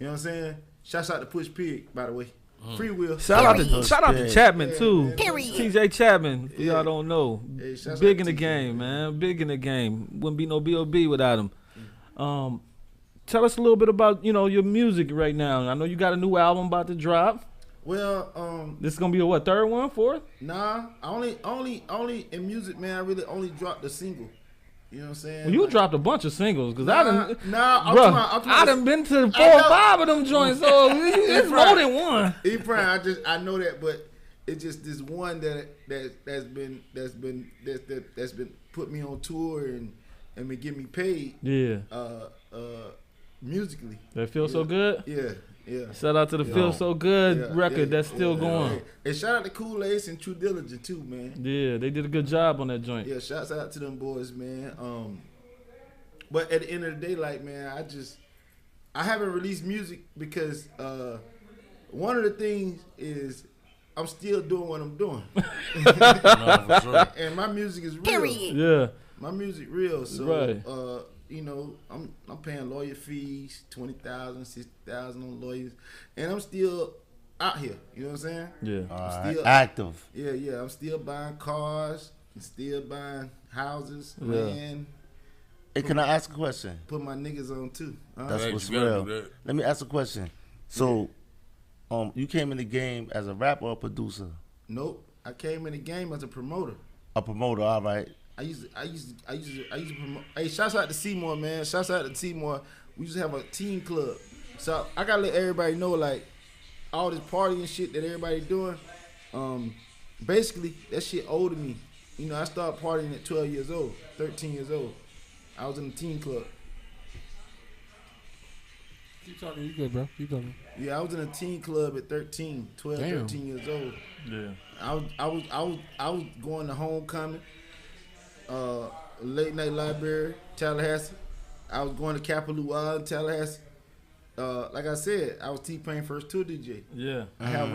You know what I'm saying? Shouts out to Push Pig, by the way. Free Will. Shout out to Chapman Yeah, too. man. TJ Chapman. If y'all don't know. Hey, shouts Big out in the to game, man. Big in the game. Wouldn't be no B.O.B. without him. Tell us a little bit about, your music right now. I know you got a new album about to drop. Well, This is gonna be a what, third one, fourth? nah, only in music, man, I really only dropped the single. You know what I'm saying? Well, you Like, dropped a bunch of singles because I done, I'm bruh, talking I about- done been to 4 I or know. 5 of them joints, so it's more Right. than one. I know that, but it's just this one that's been put me on tour and been getting me paid. Yeah, Musically. that feels so good. Yeah. Shout out to the Feel So Good Yeah, record yeah, that's still yeah. going. And shout out to Kool Ace and True Diligent too, man. Yeah, they did a good job on that joint. Yeah, shouts out to them boys, man. But at the end of the day, like, man, I haven't released music because one of the things is I'm still doing what I'm doing. No, for sure. And my music is real. Yeah, My music real. So Right. I'm paying lawyer fees, $20,000, $60,000 on lawyers. And I'm still out here. You know what I'm saying? yeah. still- Active. Yeah. I'm still buying cars and still buying houses, Yeah. land. Hey, can I ask a question? Put my niggas on too. That's Right, what's you gotta real. do that. Let me ask a question. So, you came in the game as a rapper or a producer? Nope. I came in the game as a promoter. A promoter, all right. I used to promote. Hey, shouts out to Seymour, man. Shouts out to Seymour. We used to have a team club. So I gotta let everybody know, like, all this party and shit that everybody doing. Basically, that shit old to me. You know, I started partying at 12 years old, 13 years old. I was in the team club. Keep talking. You good, bro? Keep talking. Yeah, I was in a teen club at 13, 12, Damn. 13 years old. Yeah. I was going to homecoming, late night library, Tallahassee. I was going to Kapalua in Tallahassee. Like I said, I was T-Pain first tour DJ. Yeah. I have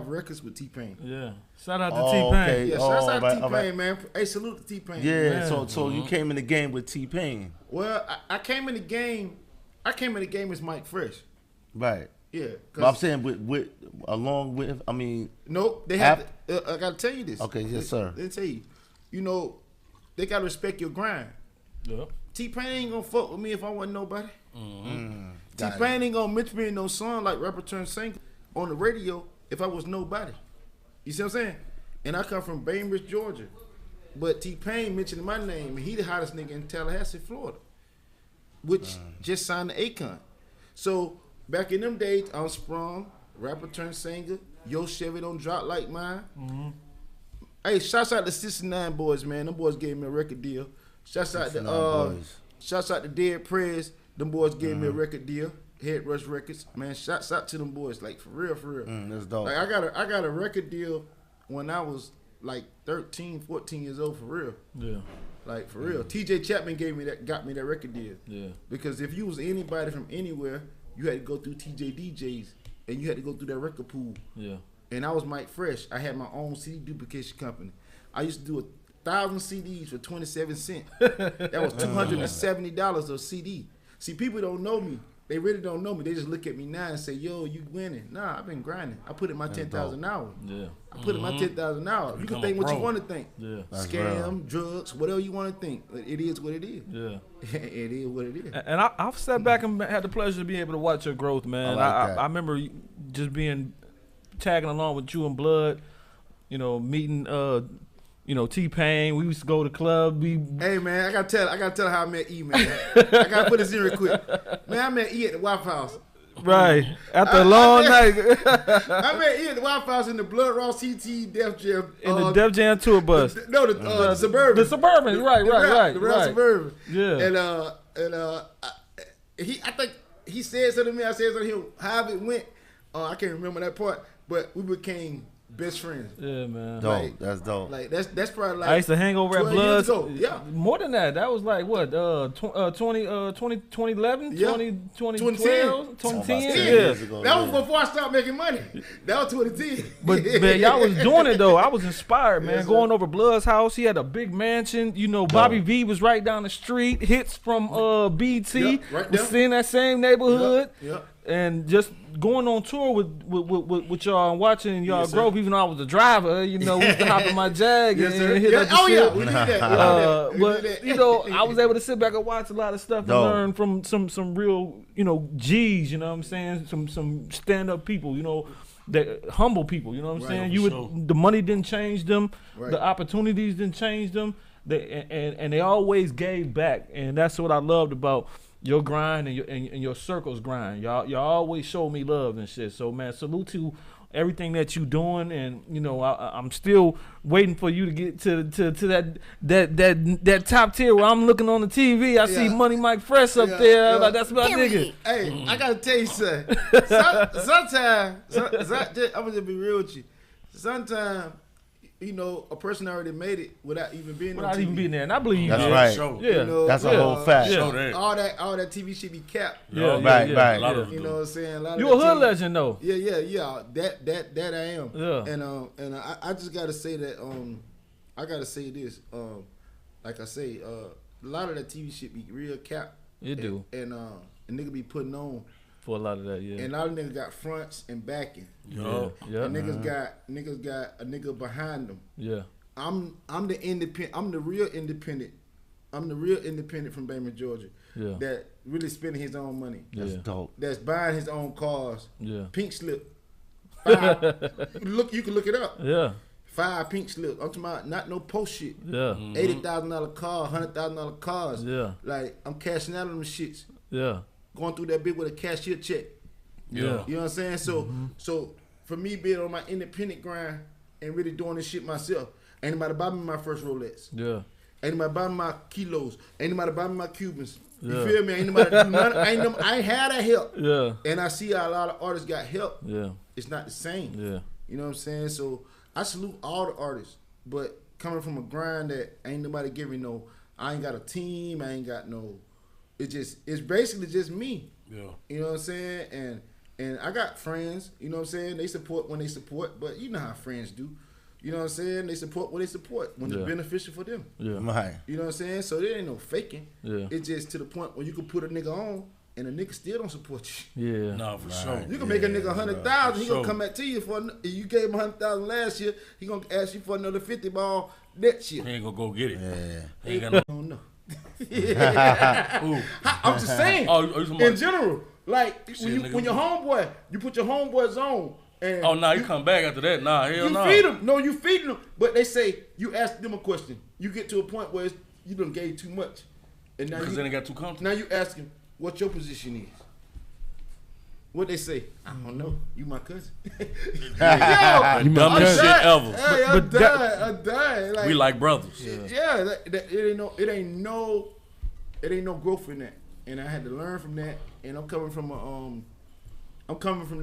records with T-Pain. Yeah. Shout out to Oh, T-Pain. okay. Yeah, Oh, shouts out to alright, T-Pain, alright. man. Hey, salute to T-Pain. Yeah, Man. so you came in the game with T-Pain. Well, I came in the game. I came in the game as Mike Fresh. Right. Yeah. But I'm saying with along with, I mean, Nope, they have. I gotta tell you this. Okay, yes, sir. They tell you, they gotta respect your grind. Yeah. T-Pain ain't gonna fuck with me if I wasn't nobody. got T-Pain ain't gonna mention me in no song like Rapper Turn Singer on the radio if I was nobody. You see what I'm saying? And I come from Bainbridge, Georgia. But T-Pain mentioned my name, and he the hottest nigga in Tallahassee, Florida, which just signed the Akon. So back in them days, I'm Sprung, Rapper Turn Singer, Yo Chevy Don't Drop Like Mine. Hey, shouts out to 69 Boys, man. Them boys gave me a record deal. Shouts out to 69 Boys. shouts out to Dead Prez. Them boys gave me a record deal. Head Rush Records. Man, shouts out to them boys. Like for real, for real. That's dope. Like I got a record deal when I was like 13, 14 years old, for real. Yeah. Like for real. TJ Chapman got me that record deal. Yeah. Because if you was anybody from anywhere, you had to go through TJ DJs and you had to go through that record pool. Yeah. And I was Mike Fresh. I had my own CD duplication company. I used to do 1,000 CDs for 27 cents. That was $270 a CD. See, people don't know me. They really don't know me. They just look at me now and say, "Yo, you winning?" Nah, I've been grinding. I put in my 10,000 hours. Yeah. I put in my 10,000 hours. You can Become think a what you pro. want to think. Yeah. That's Scam, drugs, whatever you want to think. It is what it is. Yeah. It is what it is. And I've sat back and had the pleasure of being able to watch your growth, man. I like that. I remember just tagging along with you and Blood, meeting, T-Pain. We used to go to the club. Hey man, I gotta tell how I met E, man. I gotta put this in real quick. Man, I met E at the Waffle House. Right. After a long night. I met E at the Waffle House in the Blood Raw CT Def Jam. In the Def Jam tour bus. The Suburban. The Suburban. Right. The Raw Right. Suburban. Yeah. I think he said something to me. I said something to him. How it went, I can't remember that part, but we became best friends. Yeah, man. Dope. Like- That's dope. Like that's probably like I used to hang over at 12 years Bloods. ago. Yeah. More than that. That was like what? 2011, Yeah. 2012, 2010. About 10 Yeah. years ago, That was yeah. before I started making money. That was 2010. But man, y'all was doing it though. I was inspired, man. Yes, sir. Going over Blood's house, he had a big mansion. You know, Bobby V was right down the street. Hits from BT Yep, right was there. in that same neighborhood. Yep. And just going on tour with y'all and watching y'all Yes, sir. growth. Even though I was a driver, you know, we used to hop in my Jag Yes, and sir. hit Yeah. up the Oh shit. yeah, we did that. We But did that. you know, I was able to sit back and watch a lot of stuff and Dope. learn from some real, you know, G's. You know what I'm saying? Some stand up people. You know, that humble people. You know what I'm Right, saying? for You would sure. the money didn't change them. Right. The opportunities didn't change them. And they always gave back, and that's what I loved about your grind and your circles grind. Y'all always show me love and shit. So man, salute to everything that you doing, and you know I'm still waiting for you to get to that top tier where I'm looking on the TV. I see Yeah. Money Mike Fresh up Yeah, there. yeah. Like that's my nigga. Hey, I gotta tell you something. Sometimes, I'm gonna just be real with you. Sometimes, you know, a person already made it without even being Without on TV. even being there, and I believe you. That's did. right. Show. Yeah. You know, That's a Yeah. whole fact. Yeah. Show that. all that TV should be capped. Yeah, Right, yeah, right. A lot yeah. of You them know what do. I'm saying? A lot You of a that hood TV legend though. Yeah. That I am. Yeah. And I just gotta say that I gotta say this. Like I say, a lot of that TV shit be real cap. It do. And nigga be putting on. For a lot of that, yeah. And a lot of niggas got fronts and backing. Yo. Yeah. And niggas got a nigga behind them. Yeah. I'm the independent. I'm the real independent. I'm the real independent from Bainbridge, Georgia. Yeah. That really spending his own money. That's Yeah. dope. That's buying his own cars. Yeah. Pink slip. 5. You can look it up. Yeah. 5 pink slip. I'm talking about not no post shit. Yeah. $80,000 car, $100,000 cars. Yeah. Like I'm cashing out on them shits. Yeah. Going through that bit with a cashier check. Yeah. You know what I'm saying? So for me being on my independent grind and really doing this shit myself, ain't nobody buy me my first Rolex. Yeah. Ain't nobody buy me my kilos. Ain't nobody buy me my Cubans. You Yeah. feel me? Ain't nobody do none. I ain't had that help. Yeah. And I see how a lot of artists got help. Yeah. It's not the same. Yeah. You know what I'm saying? So I salute all the artists, but coming from a grind that ain't nobody giving no. I ain't got a team. I ain't got no. It's basically just me. Yeah. You know what I'm saying? And I got friends. You know what I'm saying? They support when they support, but you know how friends do. You know what I'm saying? They support when they support when Yeah. it's beneficial for them. Yeah. Right. You know what I'm saying? So there ain't no faking. Yeah. It's just to the point where you can put a nigga on and a nigga still don't support you. Yeah. No, for sure. You can make a nigga 100,000. He gonna Sure. come back to you for. If you gave him 100,000 last year, he gonna ask you for another 50 ball next year. He ain't gonna go get it. Yeah. He ain't got no. I don't know. Ooh. I'm just saying. Oh, you talking in about- general, like See a nigga- when your homeboy, you put your homeboys on. And Oh, nah, you come back after that. Nah, hell you no. feed them. No, you feeding them. But they say you ask them a question. You get to a point where you done gave too much, and now Because you, then it got too comfortable. now you ask him what your position is. What they say? I don't know. You my cousin. The dumbest I'm shit dying. ever. Hey, I'm dying. I'm dying. Like, We like brothers. yeah, it ain't no growth in that, and I had to learn from that. And I'm coming from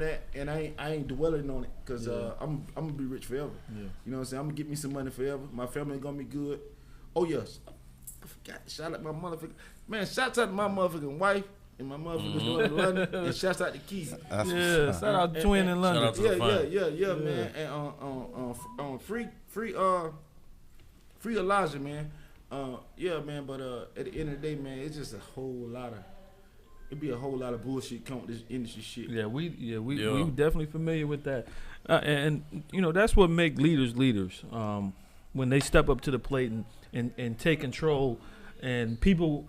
that, and I ain't dwelling on it because I'm gonna be rich forever. Yeah. You know what I'm saying? I'm gonna get me some money forever. My family gonna be good. Oh yes, I forgot to shout out my motherfucker. Man, shouts out to my motherfucking wife and my motherfucking daughter in London, and shouts out to Keith. That's Yeah. what's Shout up. out to Twin in London. Shout out to the fine. Yeah, man. And free Elijah, man. Yeah, man. But at the end of the day, man, it's just it'd be a whole lot of bullshit come with this industry shit. Yeah, we Yeah. definitely familiar with that, and you know that's what make leaders leaders. When they step up to the plate and take control, and people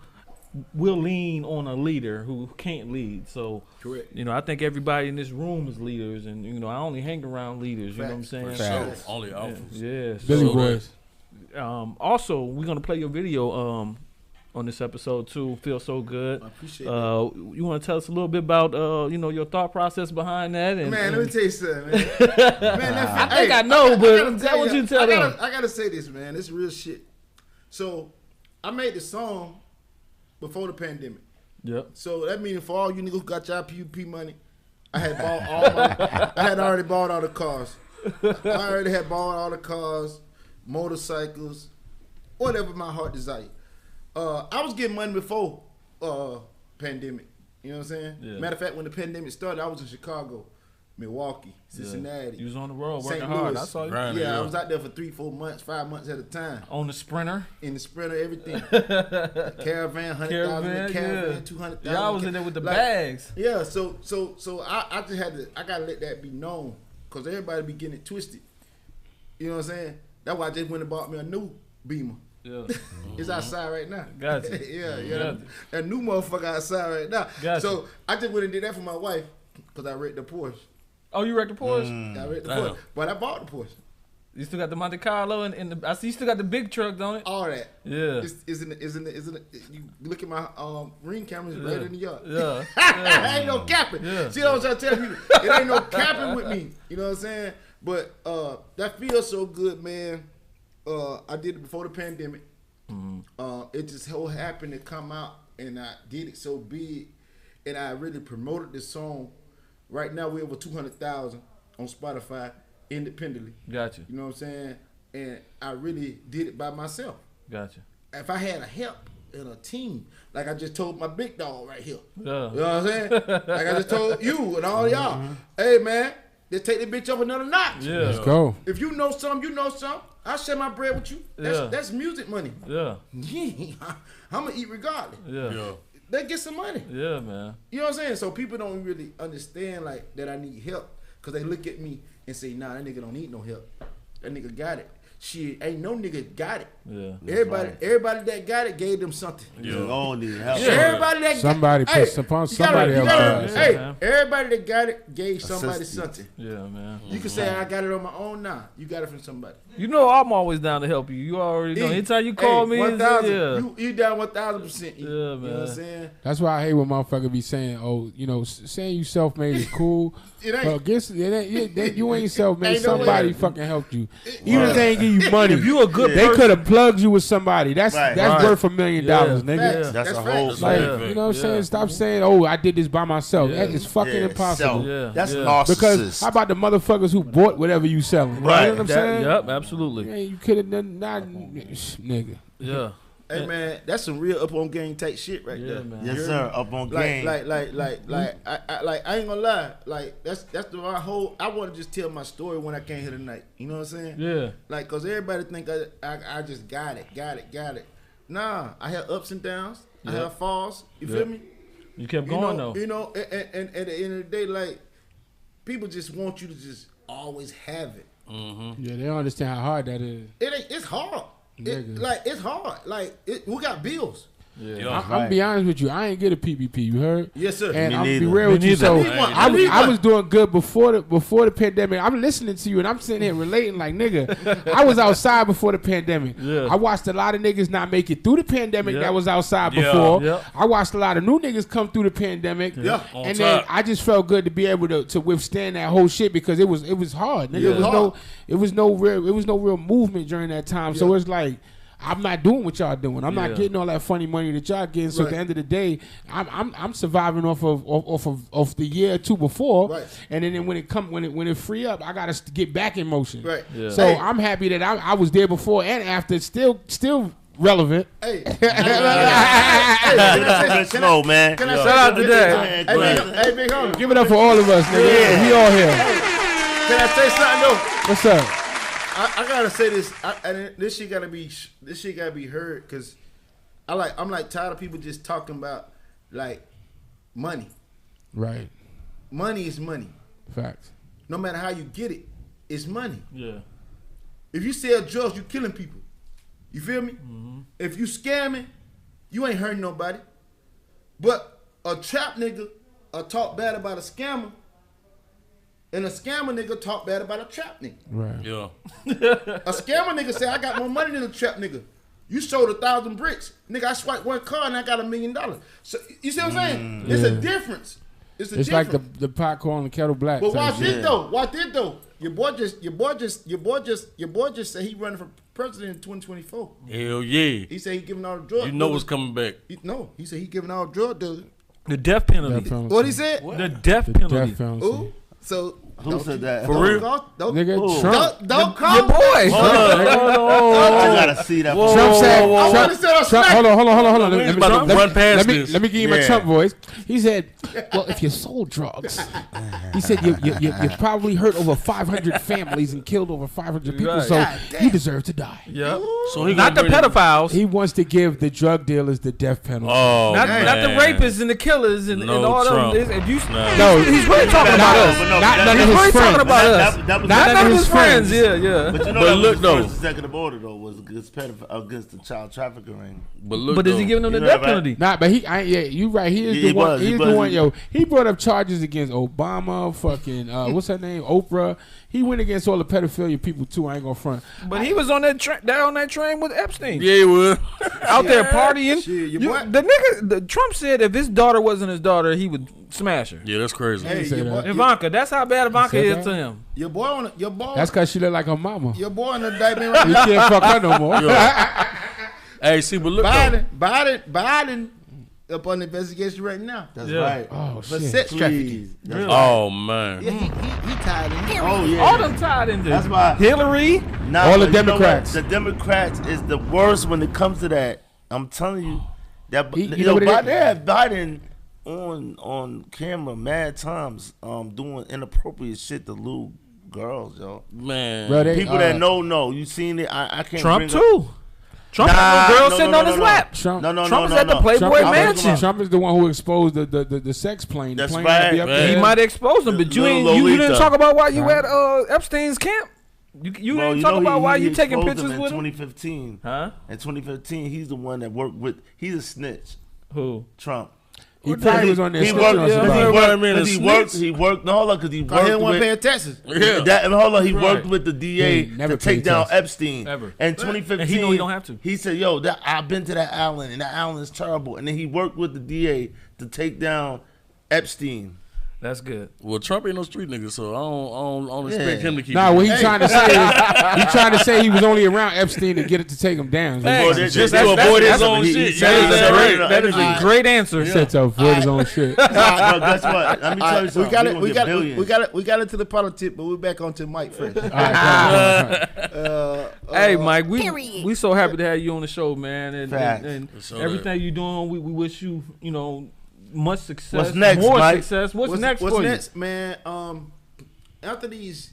will lean on a leader who can't lead. So, Correct. you know, I think everybody in this room is leaders, and you know, I only hang around leaders. You know what I'm Facts. saying? For Facts. sure. Only Yeah, alphas. yeah. Billy So, Boys. also, we're gonna play your video on this episode too. Feel so good. I appreciate that. You want to tell us a little bit about you know, your thought process behind that? And, Man, and let me tell you something, man. Man, I think I know, but gotta I want you to tell them. I gotta say this, man. This is real shit. So, I made the song before the pandemic. Yep. So that means for all you niggas who got your PUP money, I had already bought all the cars. I already had bought all the cars, motorcycles, whatever my heart desired. I was getting money before pandemic. You know what I'm saying? Yeah. Matter of fact, when the pandemic started, I was in Chicago, Milwaukee, Cincinnati. You was on the road St. working hard. Louis. I saw you. Grinding, Yeah, I was out there for 3, 4 months, 5 months at a time. On the Sprinter. In the Sprinter, everything. Caravan, 100,000 in caravan, yeah. 200,000. Y'all was in there with the bags. Yeah, so I just had to, I gotta let that be known, cause everybody be getting it twisted. You know what I'm saying? That's why I just went and bought me a new Beamer. Yeah. It's outside right now. Gotcha. yeah. That new motherfucker outside right now. Gotcha. So I just went and did that for my wife, cause I read the Porsche. Oh, you wrecked the Porsche? I read the Damn. Porsche, but I bought the Porsche. You still got the Monte Carlo and the, I see you still got the big truck, don't it? All that. Yeah. It's in the, you look at my ring cameras right in the yard. Yeah. Ain't no capping. Yeah. See what I'm trying to tell you? It ain't no capping with me. You know what I'm saying? But that feels so good, man. I did it before the pandemic. It just so happened to come out, and I did it so big, and I really promoted this song. Right now, we're over 200,000 on Spotify independently. Gotcha. You know what I'm saying? And I really did it by myself. Gotcha. If I had a help and a team, like I just told my big dog right here. Yeah. You know what I'm saying? Like I just told you and all y'all. Hey, man, just take the bitch up another notch. Yeah. Let's go. If you know something, you know something. I'll share my bread with you. Yeah. That's music money. Yeah. I'm going to eat regardless. Yeah. They get some money. Yeah, man. You know what I'm saying? So people don't really understand like that I need help, because they look at me and say, nah, that nigga don't need no help. That nigga got it. Shit, ain't no nigga got it. Yeah. Everybody that got it gave them something. You don't need help. Everybody that Somebody got, puts upon somebody else. Yeah, Hey, man. everybody that got it gave somebody Assistance. something. Yeah, man. You can say I got it on my own. Nah, you got it from somebody. You know I'm always down to help you. You already know. Anytime you call me, 1,000. yeah. You down 1,000%. You Yeah, know what man. I'm saying? That's why I hate when motherfuckers be saying, "Oh, you know, saying you self-made is cool." It ain't. But guess you ain't self-made. Ain't no Somebody way. fucking helped you, even if they ain't give you money. If you a good they person, could have plugged you with somebody. That's Right. worth $1 million, nigga. Facts. That's a facts. whole Like, thing. you know what I'm saying? Yeah. Stop saying, "Oh, I did this by myself." Yeah. That is fucking impossible. self. Yeah. That's Yeah. narcissist. Because how about the motherfuckers who bought whatever you selling? Right. You know what I'm saying? Yep, absolutely. Man, you could have done not, nigga. Yeah. Hey man, that's some real up on game type shit right Yeah, there. man. yes, sir. Up on game. Like, I ain't gonna lie. Like, that's my whole. I want to just tell my story when I came here tonight. You know what I'm saying? Yeah. Like, cause everybody think I just got it. Nah, I had ups and downs. I Yep. had falls. You Yep. feel me? You kept going though. You know, and at the end of the day, like, people just want you to just always have it. Yeah, they don't understand how hard that is. It's hard. Nigga. It's hard. Like, we got bills. Yeah. I'm gonna be honest with you. I ain't get a PPP. You heard? Yes, sir. And Me I'm gonna be neither. real Me with you. neither. So I need one. I need I one. was doing good before the pandemic. I'm listening to you and I'm sitting here relating like, nigga, I was outside before the pandemic. Yeah. I watched a lot of niggas not make it through the pandemic Yeah. that was outside Yeah. before. Yeah. I watched a lot of new niggas come through the pandemic. Yeah. On And then top. I just felt good to be able to withstand that whole shit because it was hard. Nigga. Yeah. It was no real movement during that time. So it's like, I'm not doing what y'all doing. I'm Yeah. not getting all that funny money that y'all getting. So at the Right. end of the day, I'm surviving off of the year or two before. Right. And then when it free up, I gotta get back in motion. Right. Yeah. So Hey. I'm happy that I was there before and after. Still relevant. Hey. Let's go, man. Can I Shout out to that. Hey, Glad. big homie. Give it up for all of us, nigga. Yeah. We all here. Can I say something though? What's up? I gotta say this. And this shit gotta be heard, cause I'm like tired of people just talking about like money. Right. Money is money. Facts. No matter how you get it, it's money. Yeah. If you sell drugs, you killing people. You feel me? If you scamming, you ain't hurting nobody. But a trap nigga talk bad about a scammer, and a scammer nigga talk bad about a trap nigga. Right. Yeah. A scammer nigga say, I got more money than a trap nigga. You sold 1,000 bricks. Nigga, I swiped one car and I got $1 million. So you see what I'm saying? It's a difference. It's It's like the pot calling the kettle black. But type watch shit. this though. Watch this though. Your boy just said he running for president in 2024. Hell yeah. He said he giving all the drugs. You know what's coming back. He said he giving all drug dealers. The death penalty. Death penalty. What he said? The death The penalty. death penalty. Ooh. So Who said that? For real? Nigga, Trump. Don't call Your boy. I gotta see that. Trump said, I wanna say a Trump, hold on. We was about to run past this. Let me give you my Yeah. Trump voice. He said, well, if you sold drugs, he said you probably hurt over 500 families and killed over 500 people, Right. so you deserve to die. Yep. So he Not the gonna bring pedophiles. He wants to give the drug dealers the death penalty. Oh, Not man. the rapists and the killers and No, all Trump. them. If you, No. he's really talking about us. Not none of He's his really friends. talking about us. That was Not none of his friends. friends. Yeah, yeah. But you know But that look, was though. his first executive order though was against the child trafficking ring. But look, But is he though, giving them the You know death that, right? penalty? Nah, but you right. He is Yeah, the he one. was. He's He the was. one. Yo, he brought up charges against Obama, fucking what's her name, Oprah. He went against all the pedophilia people too. I ain't gonna front. But he was on that train with Epstein. Yeah, he would. Out there partying. Shit, your boy- Trump said if his daughter wasn't his daughter, he would smash her. Yeah, that's crazy. Hey, say your that. boy, Ivanka, that's how bad Ivanka said is that? to him. your boy, That's because she look like her mama. your boy in the diaper right You now. can't fuck her no more. Hey, see, but look, though. Biden up on the investigation right now That's Yeah. right. Oh for shit. sex trafficking. Please. That's Oh man. Yeah, he tied in. Oh yeah. All them tied into That's why. Hillary. Nah, All the but you know what? Democrats. The Democrats is the worst when it comes to that. I'm telling you. That You know what it is? they had Biden on camera mad times doing inappropriate shit to little girls, yo. Man. Bro, they, People that know. You seen it? I can't Trump bring too. Trump Nah, had a girl no, sitting no, on no, his no. lap. Trump, No, Trump was at the Playboy Trump, Mansion. Trump is the one who exposed the sex plane. That's the plane right. that be up Right. there. He might expose him, but you Little you didn't Lolita. talk about why you at Epstein's camp. You Well, didn't you talk know about why he you taking exposed pictures him in with him. 2015. Huh? In 2015, he's the one that worked with. He's a snitch. Who? Trump. He probably was on there. He snitching worked. on yeah, somebody. I heard what I mean, a He worked. No, hold on, because he Cause he didn't worked want to pay with. taxes. Yeah. That, hold on, he Right. worked with the DA He never to take paid down taxes. Epstein. Ever. In 2015, And he know he don't have to. He said, "Yo, I've been to that island, and that island is terrible." And then he worked with the DA to take down Epstein. That's good. Well, Trump ain't no street nigga, so I don't expect Yeah. him to keep. Nah, it. what he trying to say is he trying to say he was only around Epstein to get it to take him down. Hey, Well, just that's- to avoid his that's- own he- shit. he You said know that what I'm right saying? now. That is a great answer. Set to avoid his own shit. But guess what? Let me tell you We something. got We it. gonna We get got billions. we got into the politics, but we're back onto Mike first. All right, go on. Hey, Mike, we so happy to have you on the show, man, and Facts. So everything you're doing, we wish you, much success. What's next, More Mike? success. What's next What's for next, man? After these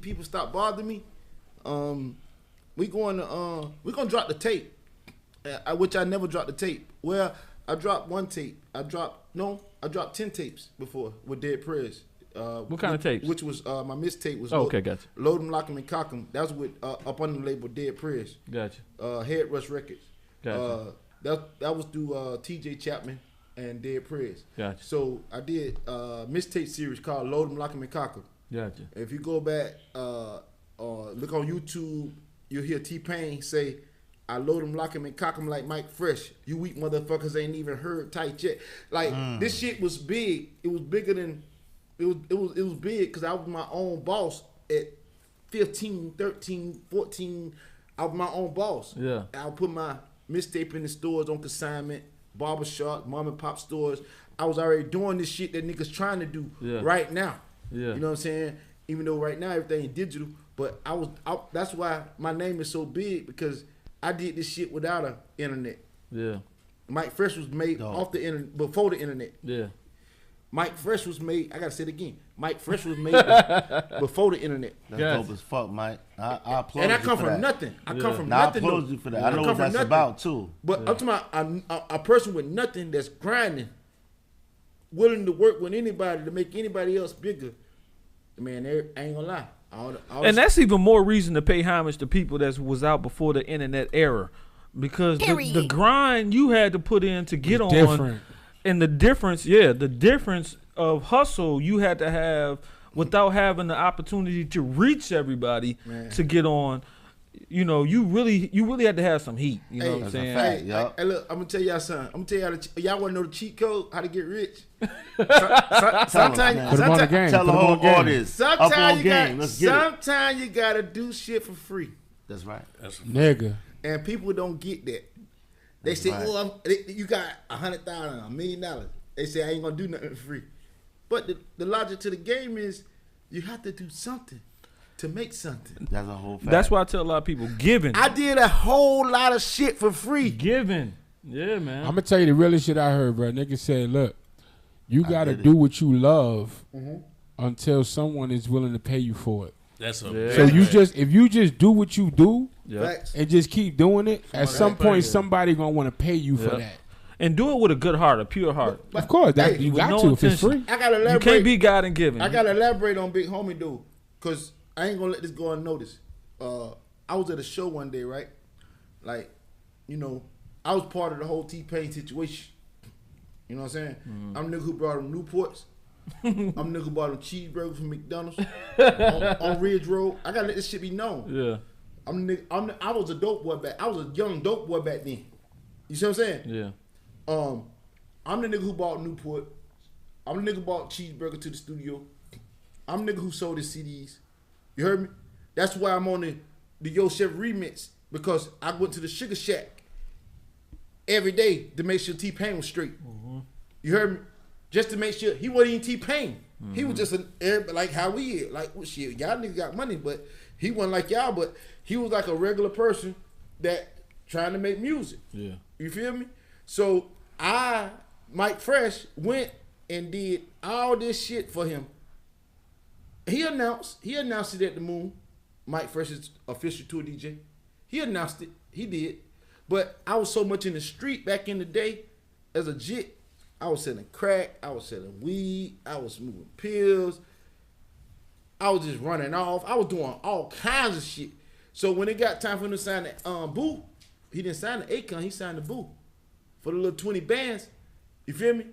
people stop bothering me, we're gonna drop the tape, which I never dropped the tape. Well, I dropped one tape. I dropped 10 tapes before with Dead Prayers. What kind of tapes? Which was my mixtape was. Oh, okay, gotcha. Load 'em, Lock 'em, and Cock 'em. That was with up on the label Dead Prayers. you? Gotcha. Head Rush Records. Gotcha. That was through T.J. Chapman and Dead Prayers. Gotcha. So I did a mixtape series called Load 'em, Lock 'em, and Cock 'em. Gotcha. If you go back, look on YouTube, you'll hear T-Pain say, "I load 'em, lock 'em, and cock 'em like Mike Fresh. You weak motherfuckers ain't even heard tight yet." Like this shit was big. It was bigger than it was big because I was my own boss at 15, 13, 14. I was my own boss. Yeah. I would put my mixtape in the stores on consignment, barbershop, mom and pop stores. I was already doing this shit that niggas trying to do right now. Yeah. You know what I'm saying? Even though right now everything is digital, but that's why my name is so big, because I did this shit without a internet. Yeah. Mike Fresh was made off the internet, before the internet. Yeah. Mike Fresh was made, I gotta say it again. Mike Fresh was made before the internet. That's Gotcha. dope as fuck, Mike. I applaud And I you come for from that. nothing. I come from Nah, I nothing. applaud though. you for that. I know come what from that's nothing. about too. But I'm talking about a person with nothing that's grinding, willing to work with anybody to make anybody else bigger. Man, I ain't gonna lie. And that's even more reason to pay homage to people that was out before the internet era, because the grind you had to put in to get on, different. and the difference of hustle you had to have without having the opportunity to reach everybody to get on. You really had to have some heat. You know what I'm That's a saying? fact. Hey, Yup. hey, look, I'm gonna tell y'all something. I'm gonna tell y'all, y'all wanna know the cheat code, how to get rich? Sometimes, man. Put him on the game. Tell the Put him on whole game. audience. Up on sometimes game. Let's get it. sometimes you gotta do shit for free, That's right. Nigga. and people don't get that. They say, right. "Oh, you got $100,000, $1 million." They say, "I ain't gonna do nothing for free." But the logic to the game is, You have to do something to make something. That's a whole fact. That's why I tell a lot of people, giving. I did a whole lot of shit for free. Giving. Yeah, man. I'm gonna tell you the realest shit I heard, bro. Nigga said, look, you gotta did it. do what you love until someone is willing to pay you for it. That's a Yeah. So if you just do what you do yeah. Facts. and just keep doing it, at some pay point you. somebody gonna want to pay you for Yeah. that. And do it with a good heart, a pure heart. Of course, that Hey, you with got no to if it's intention. free. I gotta You elaborate. can't be God and giving. I gotta elaborate on Big Homie dude, cause I ain't gonna let this go unnoticed. I was at a show one day, right? Like, you know, I was part of the whole T-Pain situation. You know what I'm saying? I'm the nigga who brought him Newports. I'm the nigga who bought him cheeseburgers from McDonald's on Ridge Road. I gotta let this shit be known. Yeah. I was a dope boy back. I was a young dope boy back then. You see what I'm saying? Yeah. I'm the nigga who bought Newport. I'm the nigga who bought cheeseburger to the studio. I'm the nigga who sold his CDs. You heard me? That's why I'm on the Yo Chef remix, because I went to the Sugar Shack every day to make sure T-Pain was straight. You heard me? Just to make sure he wasn't even T-Pain. He was just like how we is. Like, well, shit, y'all niggas got money, but he wasn't like y'all, but he was like a regular person that trying to make music. Yeah. You feel me? So Mike Fresh, went and did all this shit for him. He announced it at the Moon. Mike Fresh's official tour DJ. He announced it. He did. But I was so much in the street back in the day as a jit. I was selling crack. I was selling weed. I was moving pills. I was just running off. I was doing all kinds of shit. So when it got time for him to sign the Boo, he didn't sign the Akon. He signed the Boo for the little 20 bands. You feel me?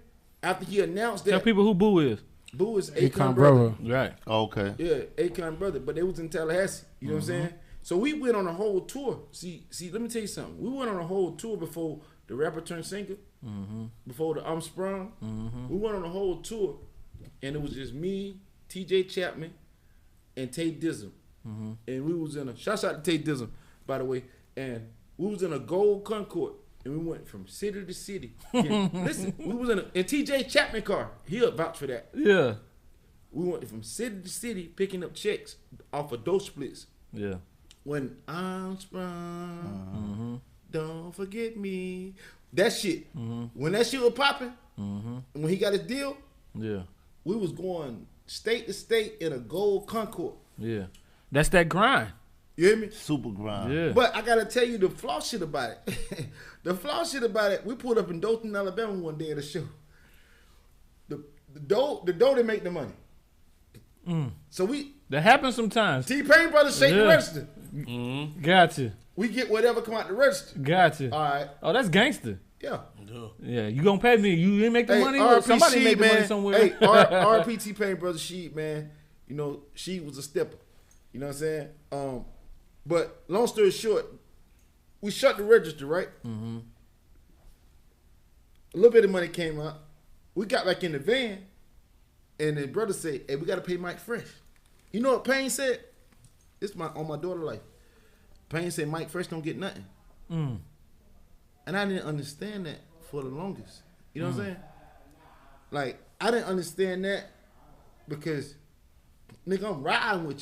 After he announced that. Tell people who Boo is. Boo is Akon Akon brother. Right. Okay. Yeah, Akon brother. But they was in Tallahassee. You know what I'm saying? So we went on a whole tour. See, let me tell you something. We went on a whole tour before the rapper turned singer. Before the Sprung. We went on a whole tour. And it was just me, TJ Chapman, and Tay Dizzle. And we was in a, shouts out to Tay Dizzle, by the way. And we was in a gold Concord. And we went from city to city. Yeah, listen, we was in a TJ Chapman car. He'll vouch for that. Yeah. We went from city to city picking up checks off of dope splits. Yeah. When I'm sprung, don't forget me. That shit. When that shit was popping, and when he got his deal, Yeah. we was going state to state in a gold Concord. Yeah. That's that grind. You hear me? Super grind. Yeah. But I gotta tell you the flaw shit about it. The flaw shit about it, we pulled up in Dothan, Alabama one day at a show. The dough didn't make the money. So That happens sometimes. T-Pain brothers shake the Yeah. register. Gotcha. We get whatever come out the register. Gotcha. All right. Oh, that's gangster. Yeah. Yeah. You gonna pay me. You didn't make the Hey, money? RP Somebody Sheed, made the man. money somewhere. Hey, RP T-Pain brother Sheed, man. You know, Sheed was a stepper. You know what I'm saying? But long story short, we shut the register, right? A little bit of money came out. We got back in the van, and the brother said, "Hey, we got to pay Mike Fresh." You know what Payne said? This on my daughter life. Payne said Mike Fresh don't get nothing. And I didn't understand that for the longest. You know what I'm saying? Like, I didn't understand that because, nigga, I'm riding with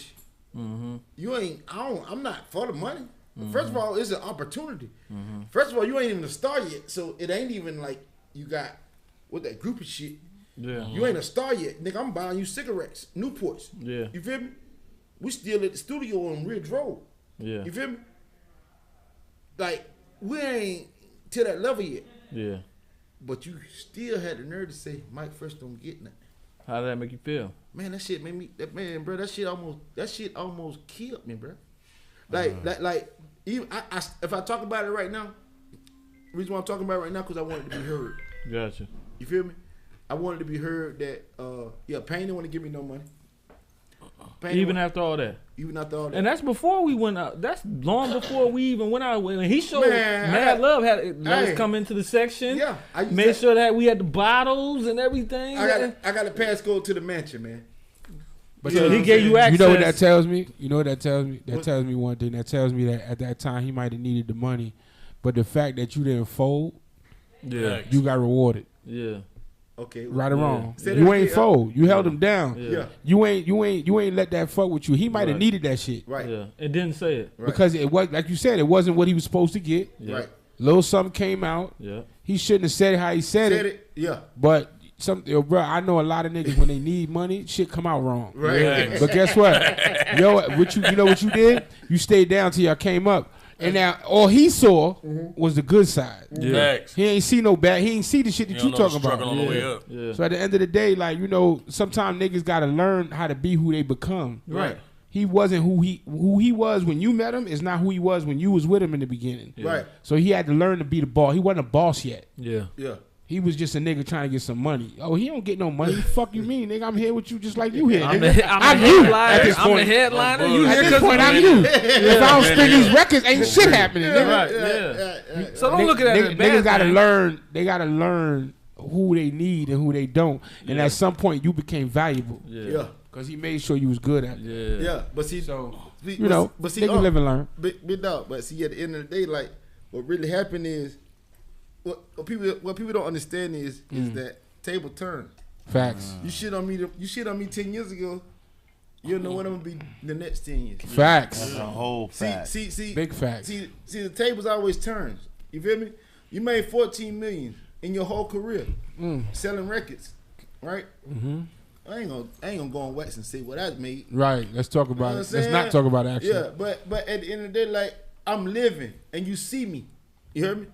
you. You ain't, I'm not for the money. First of all, it's an opportunity. First of all, you ain't even a star yet, so it ain't even like you got, what that group of shit. Yeah. You ain't a star yet. Nigga, I'm buying you cigarettes, Newports. Yeah. You feel me? We still at the studio on Ridge Road. Yeah. You feel me? Like, we ain't to that level yet. Yeah. But you still had the nerve to say Mike Fresh don't get nothing. How did that make you feel? Man, that shit made me. Bro, that shit almost killed me, bro. Like, even if I talk about it right now, the reason why I'm talking about it right now because I want it to be heard. Gotcha. You feel me? I wanted to be heard that Payne didn't want to give me no money. Payne Even after all that. even after all that. And that's before we went out. That's long before we even went out. When he showed Man, Mad Love let us hey. come into the section. Yeah, I used Made that- sure that we had the bottles and everything. I got a passcode to the mansion, man. But So you know he what gave I'm you saying? access. You know what that tells me? You know what that tells me? That What? tells me one thing. That tells me that at that time he might have needed the money, but the fact that you didn't fold, Yeah. you got rewarded. Yeah. Okay. Right or wrong. Say that You ain't again. fold. You held him down. Yeah. You ain't let that fuck with you. He might have Right. needed that shit. Right. Yeah, it didn't say it. Right. Because it was, like you said, it wasn't what he was supposed to get. Yeah. Right. Little something came out. Yeah. He shouldn't have said it how he said Said it. it. Yeah. But bro, I know a lot of niggas when they need money, shit come out wrong. Right. Yeah. But guess what? You know what you did? You stayed down till y'all came up. And now all he saw was the good side. Facts. He ain't see no bad. He ain't see the shit that you don't know the talking struggle about. on the way up. Yeah. So at the end of the day, like, you know, sometimes niggas gotta learn how to be who they become. Right. He wasn't who he was when you met him is not who he was when you was with him in the beginning. Right. So he had to learn to be the boss. He wasn't a boss yet. Yeah. Yeah. He was just a nigga trying to get some money. Oh, he don't get no money. Fuck you mean, nigga? I'm here with you just like you here, I'm nigga. the I'm you headliner. at this I'm the point. headliner. You At here this 'cause point, of I'm me. you. If I don't spin these records, ain't shit happening, nigga. Right. Yeah. So don't look at that as a bad Niggas gotta thing. learn. They gotta learn who they need and who they don't. And at some point, you became valuable Yeah. because he made sure you was good at it. Yeah. Yeah. But see, So see- you know, but see, niggas live and learn. big dog. But see, at the end of the day, like, what really happened is, what people don't understand is that table turns. Facts. You shit on me 10 years ago. You don't know what I'm gonna be the next 10 years. Facts. That's a whole fact. See, Big facts. See, the tables always turns. You feel me? You made 14 million in your whole career selling records, right? Mm-hmm. I ain't gonna go on wax and say what I made. Right. Let's talk about You know it. what I'm Let's saying? not talk about action. Yeah, but at the end of the day, like, I'm living and you see me. You hear me?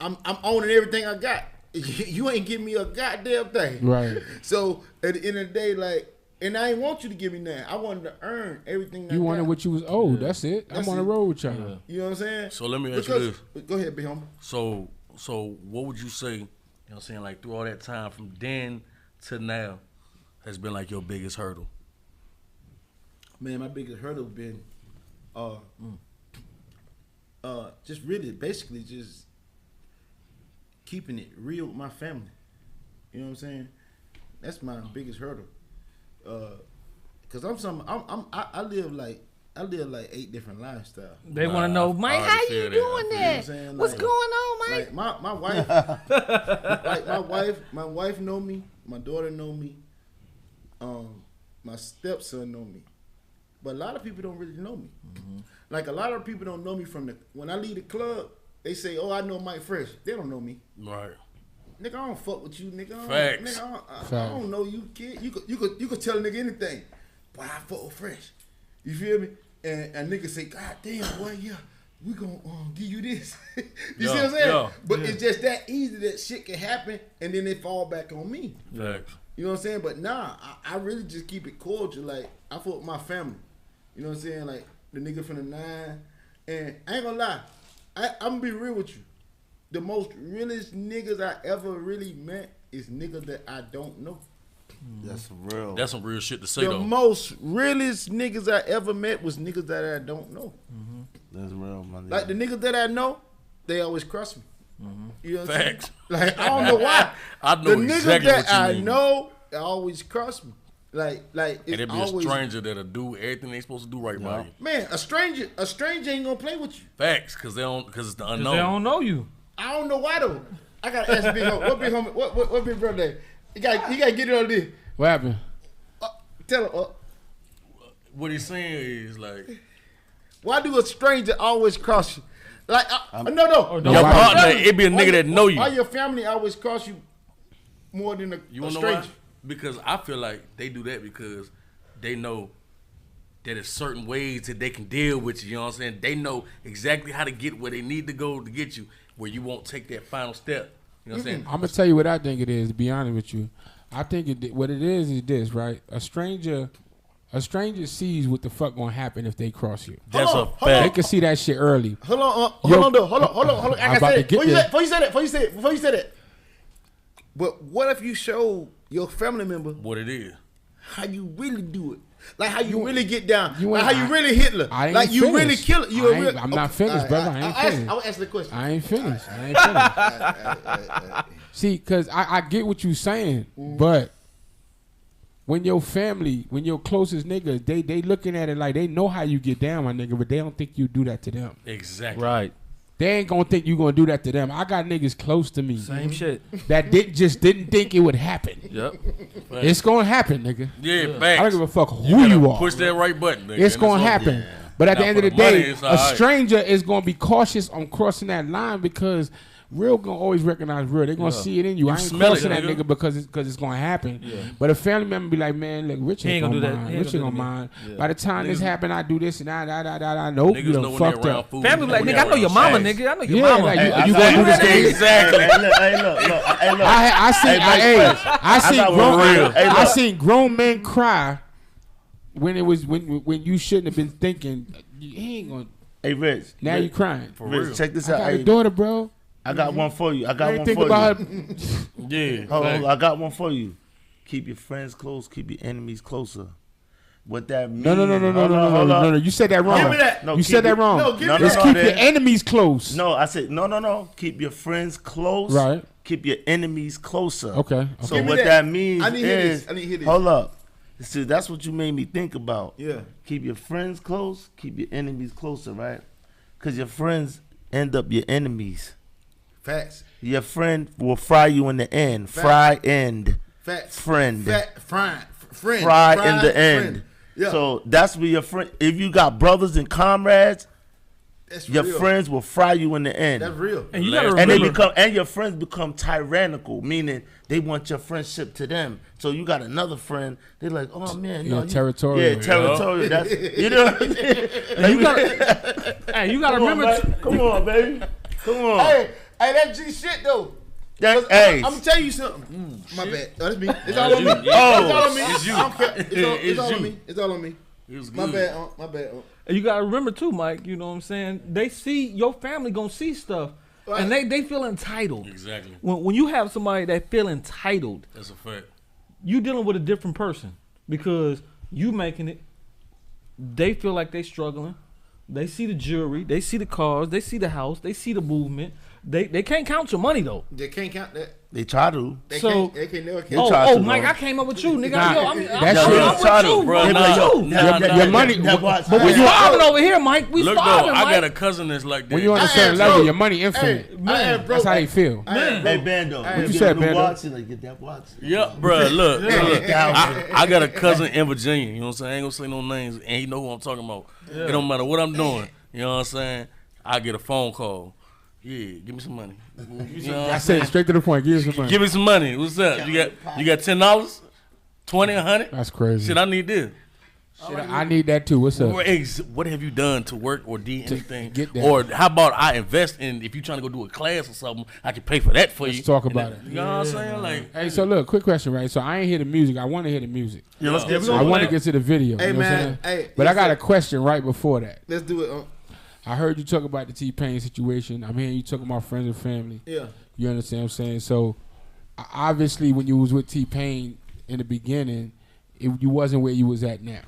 I'm owning everything I got. You ain't give me a goddamn thing. Right. So at the end of the day, like, and I ain't want you to give me nothing. I wanted to earn everything. You I wanted got. what you was owed. That's it. That's I'm on the it. road with y'all. You know what I'm saying? So let me ask you this. Go ahead, be humble. So what would you say, you know what I'm saying, like through all that time from then to now has been like your biggest hurdle? Man, my biggest hurdle been just really basically just keeping it real with my family. You know what I'm saying? That's my biggest hurdle. Cause I live like 8 different lifestyles. They want to know, Mike, how already you feel that. doing You know what that? I'm saying? What's Like- going on, Mike? Like my wife, my wife know me. My daughter know me. My stepson know me. But a lot of people don't really know me. Like a lot of people don't know me from when I leave the club. They say, "Oh, I know Mike Fresh." They don't know me. Right. Nigga, I don't fuck with you, nigga. Facts. I don't know you, kid. You could tell a nigga anything. Boy, I fuck with Fresh. You feel me? And a nigga say, "God damn, boy, yeah, we gonna give you this." You see what I'm saying? Yeah. But it's just that easy that shit can happen, and then they fall back on me. Facts. You know what I'm saying? But nah, I really just keep it cordial. Like, I fuck with my family. You know what I'm saying? Like, the nigga from the 9. And I ain't gonna lie. I'm gonna be real with you. The most realest niggas I ever really met is niggas that I don't know. That's real. That's some real shit to say The though. most realest niggas I ever met was niggas that I don't know. That's real, my nigga. Like, the niggas that I know, they always cross me. You know what I'm saying? Facts. Like, I don't know why. I know the exactly niggas what that you I mean. know, they always cross me. Like And it's it be always a stranger that'll do everything they supposed to do right by you. man. A stranger ain't gonna play with you. Facts, because it's the 'Cause unknown. they don't know you. I don't know why though. I gotta ask Big Homie. What Big Homie? What Big Brother name? He got get it on this. What happened? Tell him. What he's saying is like Why do a stranger always cross you? Like no. your why- partner, family- it be a nigga that know you. Why your family always cross you more than a You wanna know stranger? why? Because I feel like they do that because they know that there's certain ways that they can deal with you. You know what I'm saying? They know exactly how to get where they need to go to get you, where you won't take that final step. You know what I'm saying? I'm gonna tell you what I think it is. To be honest with you, I think what it is this, right? A stranger sees what the fuck gonna happen if they cross you. That's Hold a on, They fact. can see that shit early. Hold on, Yo. hold on. I'm I about gotta to say get it. there. Before you say that. But what if you show your family member What it is. how you really do it? Like how you really get down. you Like ain't- how you really Hitler. I ain't Like you finished. really kill it. You I ain't- I'm not finished, brother. I ain't finished. I will answer the question. I ain't finished. See, cause I get what you saying, but when your family, when your closest niggas, they looking at it like they know how you get down, my nigga, but they don't think you do that to them. Exactly. Right. they ain't gonna think you gonna do that to them. I got niggas close to me Same shit. that didn't think it would happen. Yep. It's gonna happen, nigga. Yeah, I facts. don't give a fuck who gotta you are. Push that right button, nigga. It's and gonna all- happen. Yeah. But at Now, the end for of the the money, day, it's a all right. stranger is gonna be cautious on crossing that line because real gonna always recognize real. They're gonna see it in you. You I ain't smell it, crossing that nigga. nigga because it's gonna happen. But a family member be like, man, look, Rich He ain't ain't gonna gonna do that. mind. He ain't Rich gonna ain't do gonna that. mind. Yeah. By the time this Niggas- happen, I do this and I nope, you Niggas know done when they fucked around up. food. Family like, when nigga, they I know your around mama, sex. nigga. I know your Yeah, mama. like, Hey, you I gonna do this got- to me? Exactly. Hey, look. I seen I got one real. Hey, I look. seen grown men cry when it was when you shouldn't have been thinking he ain't gonna. Hey, Rich. Now you crying. Rich, check this I out. got a Hey, daughter, bro. I got one for you. I got You one think for about you. her. Yeah. Hold on, facts. I got one for you. Keep your friends close. Keep your enemies closer. What that means? No. Hold up. You said that wrong. Give me that. No, You keep said that it- wrong. No, give No, me no, It's no, keep man. your enemies close. No, I said no. Keep your friends close. Right. Keep your enemies closer. Okay. So Give me what that. that means I need to hear is, this. I need to hear this. hold up. See, that's what you made me think about. Yeah. Keep your friends close. Keep your enemies closer, right? Because your friends end up your enemies. Facts. Your friend will fry you in the end. Facts. Fry end. Facts. Friend. Friend. Fry in the end. Friend. Yeah. So that's where your friend. If you got brothers and comrades, that's your real. friends will fry you in the end. That's real. And you gotta And they remember. become, your friends become tyrannical, meaning they want your friendship to them. So you got another friend, they're like, oh man, Yeah, no, territorial. Yeah, territorial. That's, you know what I'm saying? And you gotta, hey, you gotta Come on, remember. man. Come on, baby. Come on. Hey, that G shit though. Hey. I'm gonna tell you something. My bad. Oh, that's me. It's all on me. you. It's all on me. It's you. I don't care. It's all It's on you. me. It's all on me. It was My good. bad. My bad. And you gotta remember too, Mike. You know what I'm saying? They see your family gonna see stuff, Right. and they feel entitled. Exactly. When you have somebody that feel entitled, That's a fact. you dealing with a different person because you making it. They feel like they struggling. They see the jewelry. They see the cars. They see the house. They see the movement. They can't count your money though. They can't count that. They try to. They So- can't. They can never count. try to, Mike, though. I came up with you, nigga. Nah, Yo, I'm that I'm shit- with try to, you, bro. I'm Nah, with you. Your money, But we Hey, starving over here, Mike. We Look starving, though, Mike. I got a cousin that's like that. when you on a I certain had level, broke. your money infinite. I had broke. That's how they feel. I had Hey, broke. Bando. What you you get said, a new Bando? watch, you like, get that watch. Yep, bro. Look, Yeah. I got a cousin in Virginia. You know what I'm saying? I ain't gonna say no names, and he know who I'm talking about. It don't matter what I'm doing. You know what I'm saying? I get a phone call. Yeah, give me some money. You know what I I'm said saying? it straight to the point. Give us some money. Give me some money. What's up? You got $10, $20, $100? That's crazy. Shit, I need this. I need that too. What's up? What have you done to work or did anything? get that. Or how about I invest in, if you're trying to go do a class or something, I can pay for that for you. Let's talk And about then- it. You know what I'm saying? Like, Hey, so look, quick question, right? So I ain't hear the music. I want to hear the music. Yeah, let's get we to gonna I it. want to get to the video. Hey, you know what I'm man. saying? Hey, But I yes, got sir. a question right before that. Let's do it. I heard you talk about the T-Pain situation. I'm hearing you talking about friends and family. Yeah. You understand what I'm saying? So obviously, when you was with T-Pain in the beginning, you wasn't where you was at now,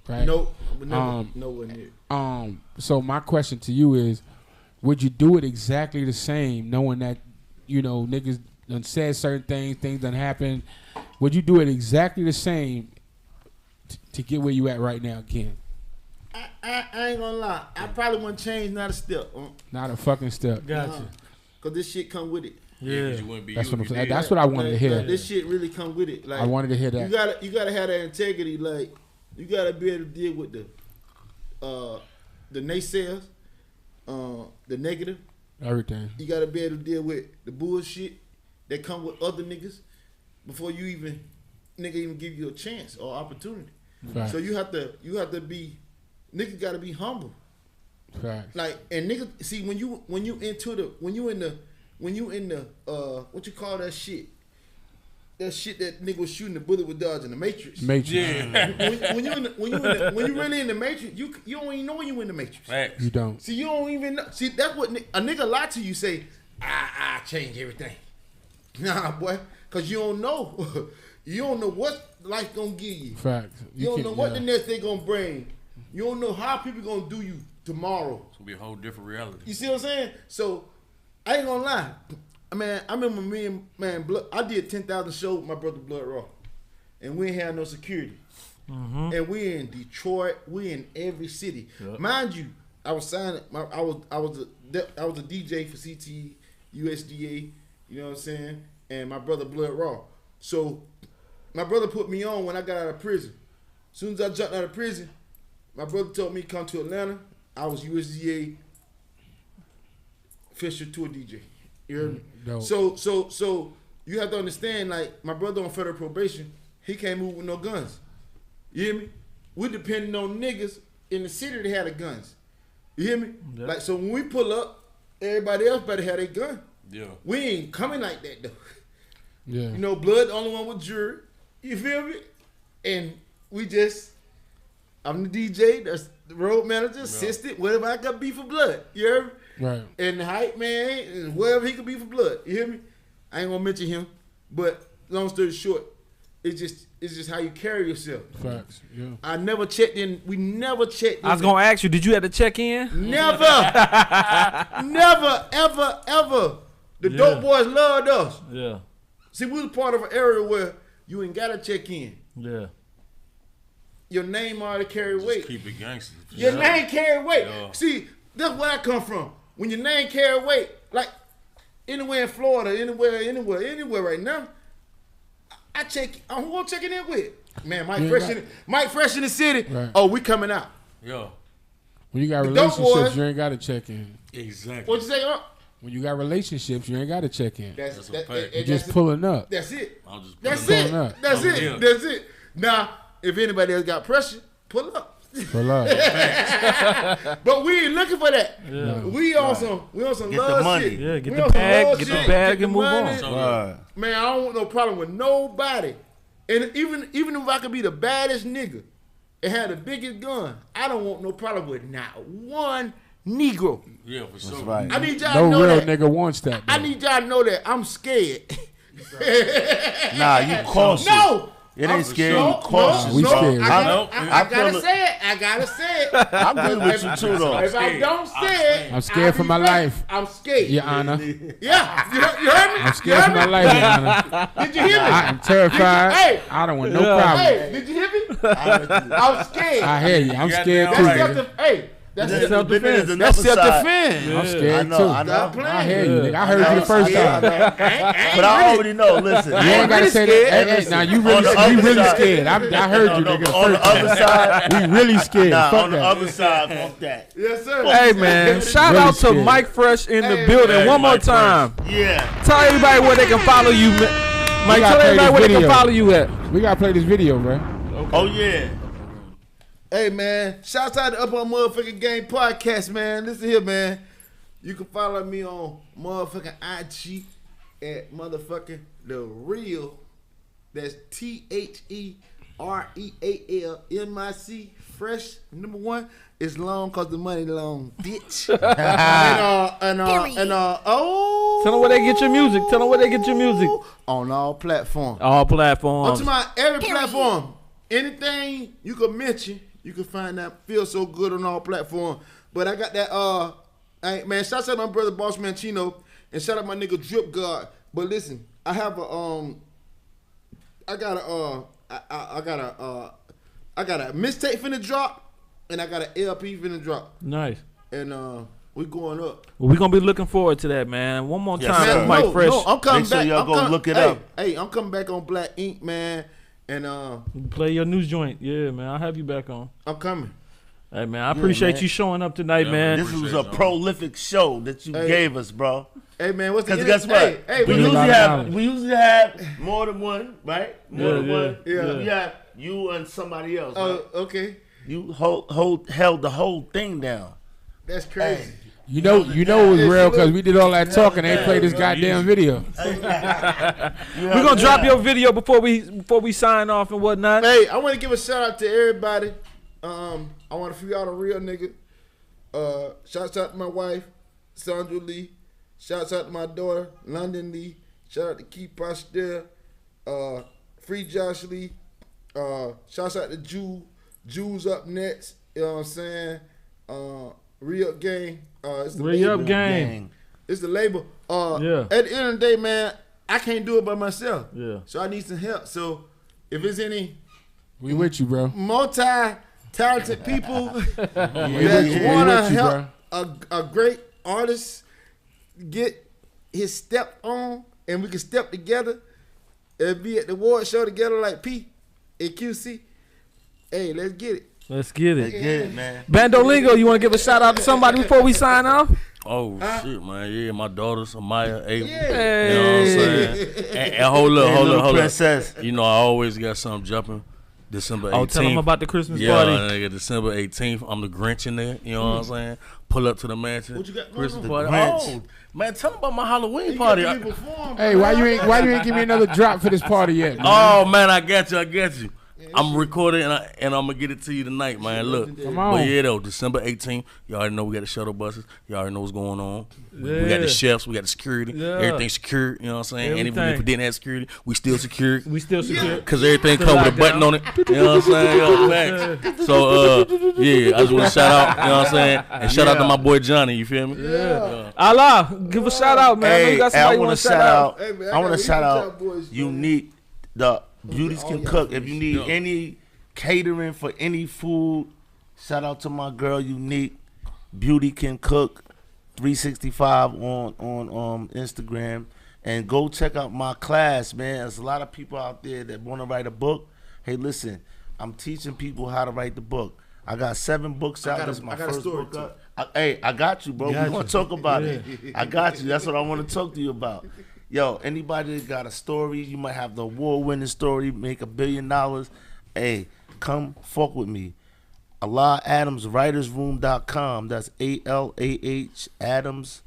right? No. Never. Um, Nowhere near. So my question to you is, would you do it exactly the same, knowing that, you know, niggas done said certain things done happened? Would you do it exactly the same to get where you at right now again? I ain't gonna lie. I probably wouldn't change not a step. Not a fucking step. Gotcha. Cause this shit come with it. yeah, 'cause you wouldn't be That's you what I'm if you saying. did. That's what I wanted to hear. Like, this shit really come with it. Like I wanted to hear you that. gotta have that integrity. Like you gotta be able to deal with the naysayers, the negative. Everything. You gotta be able to deal with the bullshit that come with other niggas before you even give you a chance or opportunity. Facts. So you have to be niggas gotta be humble. Facts. Like and niggas see when you in the what you call that shit? That shit that nigga was shooting the bullet with Dodge in the Matrix. Matrix. Yeah, when you really in the Matrix, you don't even know you in the Matrix. facts. You don't. See, you don't even know. See, that's what a nigga lie to you. Say, I change everything. Nah, boy, cause you don't know. You don't know what life gonna give you. Facts. You don't can't- know what yeah. the next day gonna bring. You don't know how people gonna do you tomorrow. It's gonna be a whole different reality. You see what I'm saying? So I ain't gonna lie. Man, I remember me and Blood. I did 10,000 shows with my brother Blood Raw, and we ain't had no security. And we in Detroit. We in every city. Mind you, I was signing. I was a DJ for CT USDA. You know what I'm saying? And my brother Blood Raw. So my brother put me on when I got out of prison. As soon as I jumped out of prison, my brother told me to come to Atlanta. I was USDA official tour DJ. You heard me? No. So you have to understand, like, my brother on federal probation, he can't move with no guns. You hear me? We depending on niggas in the city that had the guns. You hear me? Yeah. Like, so when we pull up, everybody else better have their gun. Yeah. We ain't coming like that though. Yeah. You know, Blood the only one with jury. You feel me? And we just, I'm the DJ, that's the road manager, assistant, whatever I got be for Blood. You hear me? Right. And the hype man, and whatever he could be for Blood. You hear me? I ain't gonna mention him, but long story short, it's just how you carry yourself. Facts. Yeah. I never checked in. We never checked in. I was gonna ask you, did you have to check in? Never, never, ever, ever. The dope boys loved us. Yeah. See, we was part of an area where you ain't gotta check in. Yeah. Your name already carry weight. Keep it gangster. Your name carry weight. Yeah. See, that's where I come from. When your name carry weight, like anywhere in Florida, anywhere right now, I check. Who I'm checking in with? Man, Mike Fresh in the city. Right. Oh, we coming out. Yeah. When you got The dope relationships, boys- you ain't got to check in. Exactly. What you say? When you got relationships, you ain't got to check in. That's a fact. You just pulling up. That's it. I'm just That's pulling it. up. That's I'm it. here. That's it. Now, if anybody else got pressure, pull up. Pull up. But we ain't looking for that. Yeah. We on some Get the love money. shit. Yeah, get We the on some bag, love get the shit. bag Get and move money. on. So, Right. Man, I don't want no problem with nobody. And even if I could be the baddest nigga and have the biggest gun, I don't want no problem with not one Negro. yeah, for sure. That's right. I need y'all No to know real that. nigga wants that. I though. need y'all to know that I'm scared. Nah, you cautious. No. It I'm ain't scary. no, You cautious. we no, scared. I Nope. gotta feel say it. I gotta say it. I'm good with you too, though. If I don't say it, I'm scared for I'll be my fake. life. I'm scared. Your Honor. Yeah, you heard me? I'm scared for my life, Your Honor. Did you hear me? I'm terrified. Hey. I don't want no problem. Hey, did you hear me? I'm scared. I hear you. I'm You got scared down too. right. That's nigga. hey, that's There's self-defense. another That's side. self-defense. I'm I scared know. too. I know. I hear you, nigga. I heard I you know. the first Yeah, time. But I already know. Listen, You ain't gotta really say scared. that. Hey, now you On the other really side- scared. I heard you, No, nigga. The on the first other time. side, We really scared. nah, Fuck on the that. other side, fuck that. Yes, sir. Hey man, shout Really out to scared. Mike Fresh in the Hey, building man, one more Mike Fresh. time. Yeah. Tell everybody where they can follow you. Mike, gotta tell play everybody this where they can video. follow you at. We gotta play this video, bro. Oh yeah. Hey man, shouts out to Up on Motherfucking Game Podcast, man. Listen here, man. You can follow me on motherfucking IG at motherfucking The Real. That's TheRealMic. Fresh, number one. It's long cause the money long, bitch. Oh. Tell them where they get your music. Tell them where they get your music. On all platforms. All On platforms. to my every platform. Anything you could mention, you can find that Feel So Good on all platforms. But I got that hey, man, shout out my brother Boss Man Chino and shout out my nigga Drip God. But listen, I have a I got a mixtape finna drop and I got an LP finna drop. Nice. And we going up. Well, we're gonna be looking forward to that, man. One more Yes, time, sir. with Mike Fresh. No, I'm coming Make sure back. y'all I'm go coming- look it hey, up. Hey, I'm coming back on Black Ink, man. And Play your news joint. Yeah, man. I'll have you back on. I'm coming. Hey, man. I appreciate man. you showing up tonight, Yeah, man. This was Appreciate a y'all. prolific show that you Hey. gave us, bro. Hey man, what's the Because guess what? Hey, we Bring a lot usually of have more than one, right? More than Yeah, one. yeah. We have you and somebody else. oh, Right? okay. You held the whole thing down. That's crazy. You know it was real because we did all that talking. They played this goddamn video. We're gonna drop your video before we sign off and whatnot. Hey, I want to give a shout out to everybody. I want to figure out a real nigga. Shouts out to my wife, Sandra Lee. Shouts out to my daughter, London Lee. Shout out to Keith Pasteur. Free Josh Lee. Shouts out to Jews up next. You know what I'm saying? Re-Up Gang. It's the Re-Up label. Gang. It's the label. Yeah. At the end of the day, man, I can't do it by myself. Yeah. So I need some help. So if there's any We with you, bro. multi-talented talented people we that want to with you, help a great artist get his step on, and we can step together and be at the award show together like P and QC. Hey, let's get it. Let's get Let's it. get it, man. Bandolingo, you want to give a shout out to somebody before we sign off? Oh shit, man! Yeah, my daughters, Amaya, Ava. Hey. You know what I'm saying? And hold up, Hey, hold little up. princess. You know, I always got something jumping. December 18th. Oh, tell them about the Christmas Yeah, party. nigga, December 18th. I'm the Grinch in there. You know what I'm saying? Pull up to the mansion. What you got going Christmas on? party. Grinch. Oh, man, tell them about my Halloween You party. got to perform, Hey, bro. why you ain't give me another drop for this party yet? Man? Oh man, I got you. I'm recording and I'm gonna get it to you tonight, man. Look, Come on. but yeah though, December 18th. You already know we got the shuttle buses. You already know what's going on. We got Yeah. the chefs. We got the security. Yeah. Everything's secure. You know what I'm saying? And even if Everything. we didn't have security, we still secure. We still secure. Cause everything Still come with a locked button down. on it. You know what I'm saying? Yo, facts. So yeah, I just want to shout out. You know what I'm saying? And shout out to my boy Johnny. You feel me? Yeah. Allah, give a shout out, man. I know you got Hey, I somebody you want want to to shout out. Hey, man, I want I to got shout you out boys, man. Unique. The Beauties Can Cook. If you need any catering for any food, shout out to my girl Unique. Beauty Can Cook 365 on Instagram, and go check out my class, man. There's a lot of people out there that want to write a book. Hey, listen, I'm teaching people how to write the book. I got 7 books out. This is my I got a first story, book too. out. Hey, I got you, bro. We want to talk about it. I got you. That's what I want to talk to you about. Yo, anybody that got a story, you might have the award-winning story, make $1 billion. Hey, come fuck with me. Allah Adams WritersRoom.com. That's ALAH Adams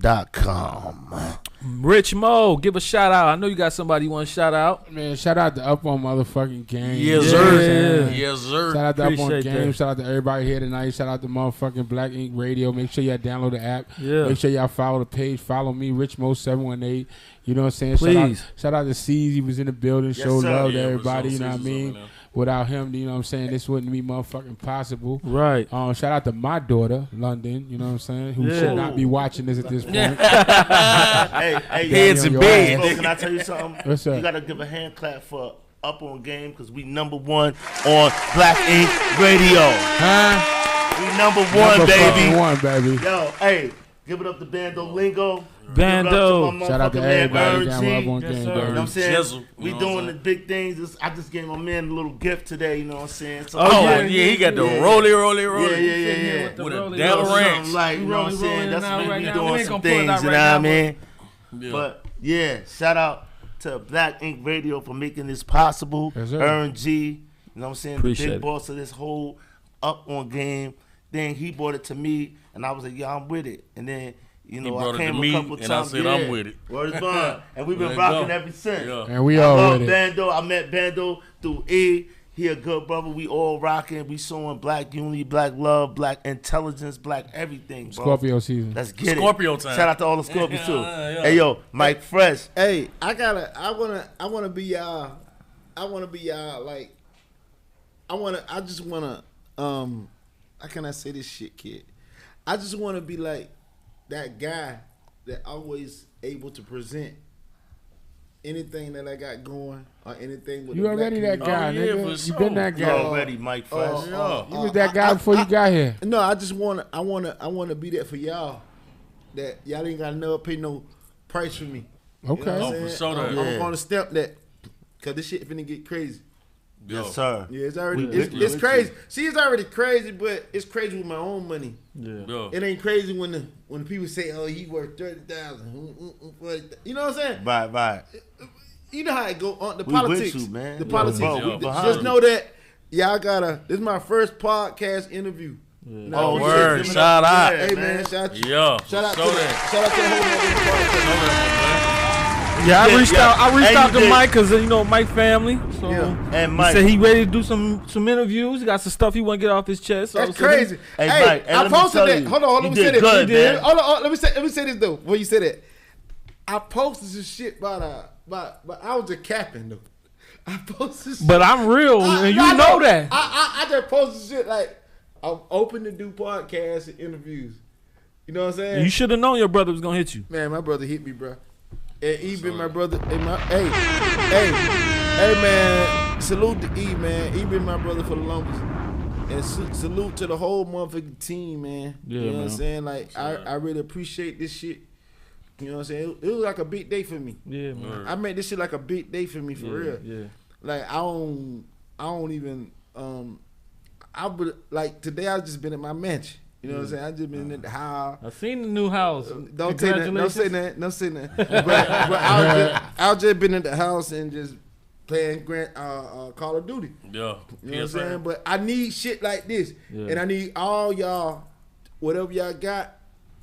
WritersRoom.com. Rich Mo, give a shout out. I know you got somebody you want to shout out. Man, shout out to Up on motherfucking Game. Yes, Yeah. sir. Yes, sir. Shout out to Up on Appreciate Game. that. Shout out to everybody here tonight. Shout out to motherfucking Black Ink Radio. Make sure y'all download the app. Yeah. Make sure y'all follow the page. Follow me, Rich Mo 718. You know what I'm saying? Please. Shout out to C's. He was in the building. Yes, Show sir. love to Yeah, everybody. Brazil You know what I Caesars mean? up in there. Without him, you know what I'm saying? This wouldn't be motherfucking possible. Right. Shout out to my daughter, London. You know what I'm saying? Who Yeah. should not be watching this at this point. Hey, Heads in yo, bed. Bro, can I tell you something? What's up? You gotta give a hand clap for Up on Game, because we #1 on Black Ink Radio. Huh? We #1, Number baby. fucking one, baby. Yo, hey, give it up to Bandolingo. Bando. Shout out to everybody down Up on Game, You know what I'm baby. saying? Jizzle, We you know what doing I'm the big things. I just gave my man a little gift today, you know what I'm saying? So, Oh, yeah, he got the rolly. yeah. With a rolly Dell rolls. Ranch. Something like, you know what I'm saying? rolling That's now, what right we now. We doing ain't some gonna pull it things, out you know right what I now, mean? Yeah. But yeah, shout out to Black Ink Radio for making this possible. Yes, sir. Ern G, you know what I'm saying? Appreciate The it. big boss of this whole Up on Game thing. He brought it to me, and I was like, yeah, I'm with it. And then, you know, brought I it came to a me, couple and I times. said, I'm with it. Word is bond. And we've been Let it rocking go. ever since. Yeah. And we I all love with it. Bando. I met Bando through E. He a good brother. We all rocking. We showing black unity, black love, black intelligence, black everything, bro. Scorpio season. Let's get Scorpio it. time. Shout out to all the Scorpios too. Yeah. Hey yo, Mike Fresh. Hey, I wanna be y'all. Like, I just wanna. How can I say this shit, kid? I just wanna be like that guy that always able to present anything that I got going or anything with You the already black that guy, Oh, yeah, nigga. for You sure. been that You guy. already Mike Fresh. You was that guy before you got here. No, I just wanna be that for y'all. That y'all ain't gotta never pay no price for me. Okay. You know what Oh, I'm for saying? sure that. Yeah. I'm gonna step that, cause this shit finna get crazy. Yes, sir. Yeah, it's already We it's with crazy. you. See, it's already crazy, but it's crazy with my own money. Yeah. It ain't crazy when the people say, "Oh, he worth 30,000." You know what I'm saying? Right. You know how it go on the We politics. with you, man. The Yeah, politics. bro, we behind Just you. know that y'all gotta. This is my first podcast interview. Oh, Word. shit, give it Shout up. out. Yeah, Hey man, shout out to Yeah. shout out to Show the that. shout out to the whole podcast. Yeah, I reached out. I reached And out you to did. Mike because you know Mike family. So Yeah. And he Mike. said he ready to do some interviews. He got some stuff he want to get off his chest. So That's I said, crazy. Hey, Hey, Mike, and I let me posted tell that. you, Hold on, let you me say did this. good, man. Hold on, let me say this though. Before you say that, I posted some shit about I was just capping though. I posted. Shit. But I'm real, and you know that. I just posted shit like I'm open to do podcasts and interviews. You know what I'm saying? You should have known your brother was gonna hit you. Man, my brother hit me, bro. And even my brother, and my hey man, salute to E, man. E been my brother for the longest. And salute to the whole motherfucking team, man. Yeah, you know man. what I'm saying? Like, I really appreciate this shit. You know what I'm saying? It was like a big day for me. Yeah, man. I made this shit like a big day for me, for real. Yeah. Like, I don't even, I would, like, today I just been at my mansion. You know what I'm saying? I just been at the house. I seen the new house. Don't say that. Don't say that. Don't say that. but I just been at the house and just playing Call of Duty. Yeah. You know what I'm saying? But I need shit like this. Yeah. And I need all y'all, whatever y'all got,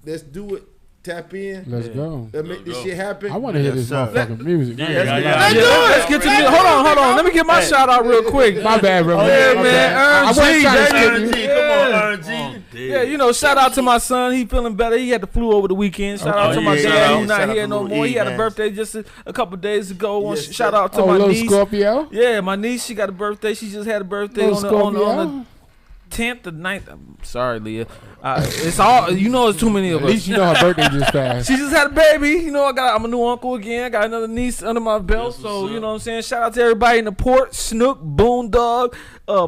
let's do it. Tap in. Let's go. Let's make this shit happen. I want to hear this motherfucking music. Let's get to the, hold on. Let me get my shout out real quick. My bad, bro. Yeah, man. I wasn't trying to skip you. Come on, RG. Yeah, you know, shout out to my son. He feeling better. He had the flu over the weekend. Shout out to my dad who's not here no more. He had a birthday just a couple days ago. Shout out to my niece. Scorpio? Yeah, my niece. She got a birthday. She just had a birthday on the 10th or 9th. I'm sorry, Leah. It's all, you know, it's too many of us. At least you know her birthday just passed. She just had a baby. You know, I'm a new uncle again. I got another niece under my belt. So, you know what I'm saying? Shout out to everybody in the port. Snook, Boondog,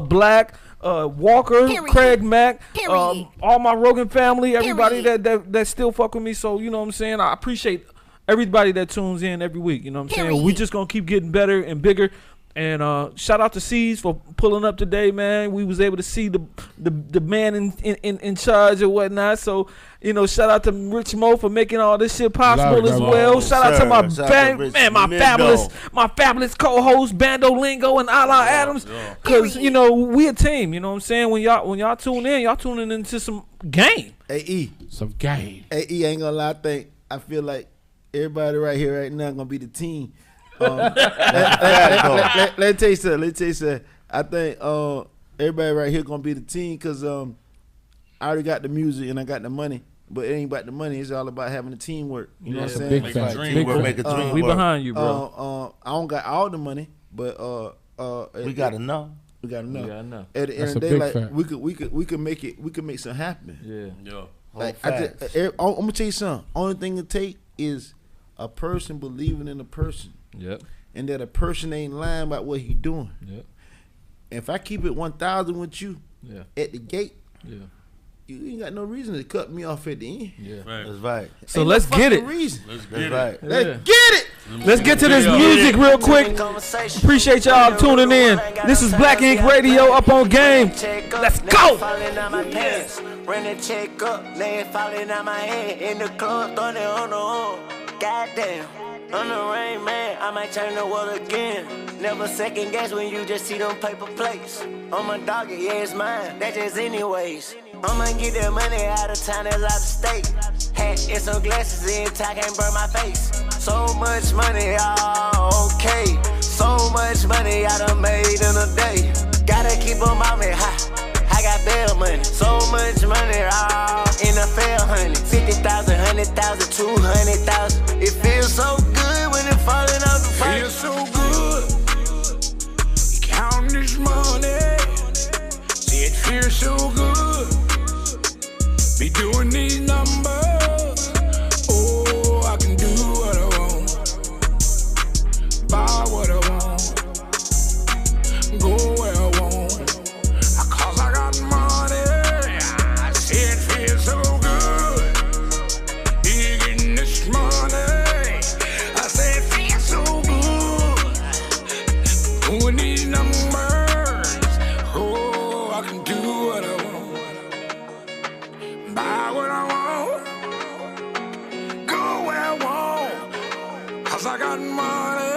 Black, Walker, Craig Mack, all my Rogan family, everybody that still fuck with me. So, you know what I'm saying? I appreciate everybody that tunes in every week. You know what I'm saying? We just going to keep getting better and bigger. And shout out to C's for pulling up today, man. We was able to see the man in charge or whatnot. So, you know, shout out to Rich Mo for making all this shit possible as well. Shout out to my fabulous co-host Bando Lingo and Ala Adams, because you know we a team. You know what I'm saying? When y'all tune in, y'all tuning into some game. Hey E, some game. Hey E, ain't gonna lie, I feel like everybody right here right now gonna be the team. Let me tell you something. I think everybody right here gonna be the team because I already got the music and I got the money, but it ain't about the money. It's all about having the teamwork. You know what I'm saying? Big fact. Make a dream We work. behind you, bro. I don't got all the money, but We got enough. We got enough. Yeah, I know. At the end of the day, like we could make it. We could make something happen. Yeah. Like I'm gonna tell you something. Only thing it take is a person believing in a person. Yep. And that a person ain't lying about what he doing. Yep. If I keep it 1,000 with you at the gate, you ain't got no reason to cut me off at the end. Yeah. Right. That's right. So let's get it. Reason. Let's That's get right. it. Let's get it. Let's get to this music real quick. Appreciate y'all tuning in. This is Black Ink Radio up on game. Let's go. Run the check up, laying falling out my head. In the club, throwing it on the horn. Goddamn. On the rain, man, I might turn the world again. Never second guess when you just see them paper plates. On my dog, yeah, it's mine, that's just anyways. I'ma get that money out of town, that's out of state. Hat and some glasses in, I can't burn my face. So much money, okay. So much money I done made in a day. Gotta keep them on me high. I got bail money, so much money, NFL honey. 50,000, 100,000, 200,000. It feels so good when it falling off the pipe. Feels so good, counting this money. See, it feels so good, be doing these numbers. Oh, I can do what I want, buy what I want, go where I want. I got money, I see it feels so good, you getting this money. I say it feels so good, doing these numbers. Oh, I can do what I want, buy what I want, go where I want, 'cause I got money.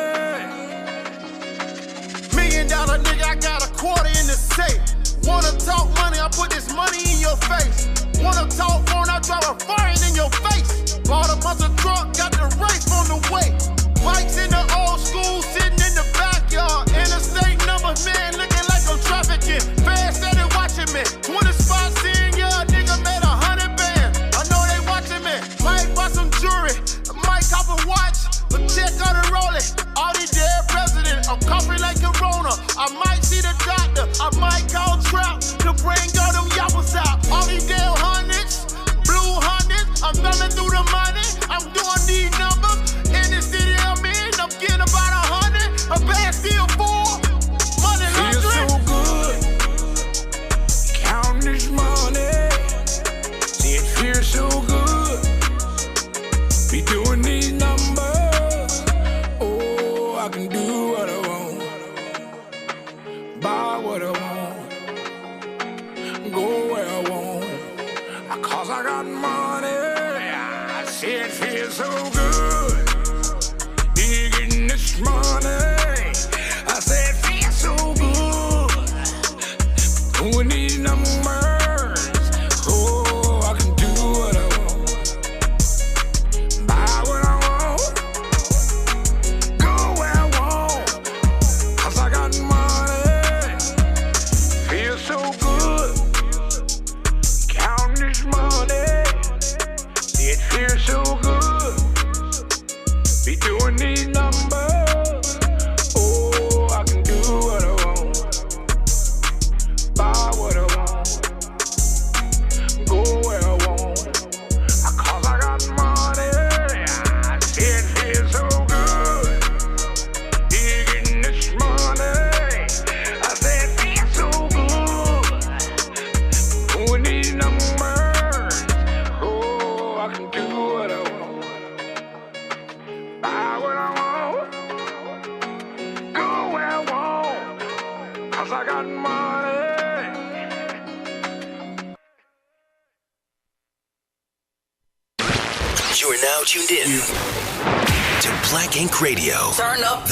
$1 million nigga, I got a quarter in the safe. Wanna talk money, I put this money in your face. Wanna talk phone, I drop a fire in your face. Bought a bunch of truck, got the race on the way. Bikes in the old school, sitting in the backyard. Interstate numbers, man, looking like I'm trafficking. Fans started watching me. 20 spots in, yeah, nigga made 100 bands. I know they watching me. Might buy some jewelry, might cop a watch, but check on the rolling. All these dead presidents, I'm coughing like Corona. I might see the doctor, I might call Trap to bring all them yappers out. All these damn hundreds, blue hundreds, I'm running through the money. I'm doing these numbers in the city I'm in. I'm getting about 100, a bag still full. what I want, go where I want. 'Cause I got money. I see it feels so good. You getting this money. I said it feels so good. We need numbers. Oh, I can do what I want. Buy what I want. Go where I want. 'Cause I got money. Feels so good. Counting this money. It feels so good. Be doing these numbers. Oh, I can do what I want. Buy what I want. Go where I want. 'Cause I got money. I see it feels so good. Digging this money. I say it feels so good. Doing these numbers. Oh, I can do what I want. Buy what I want. Go where I want. 'Cause I got money. You're now tuned in to Black Ink Radio. Turn up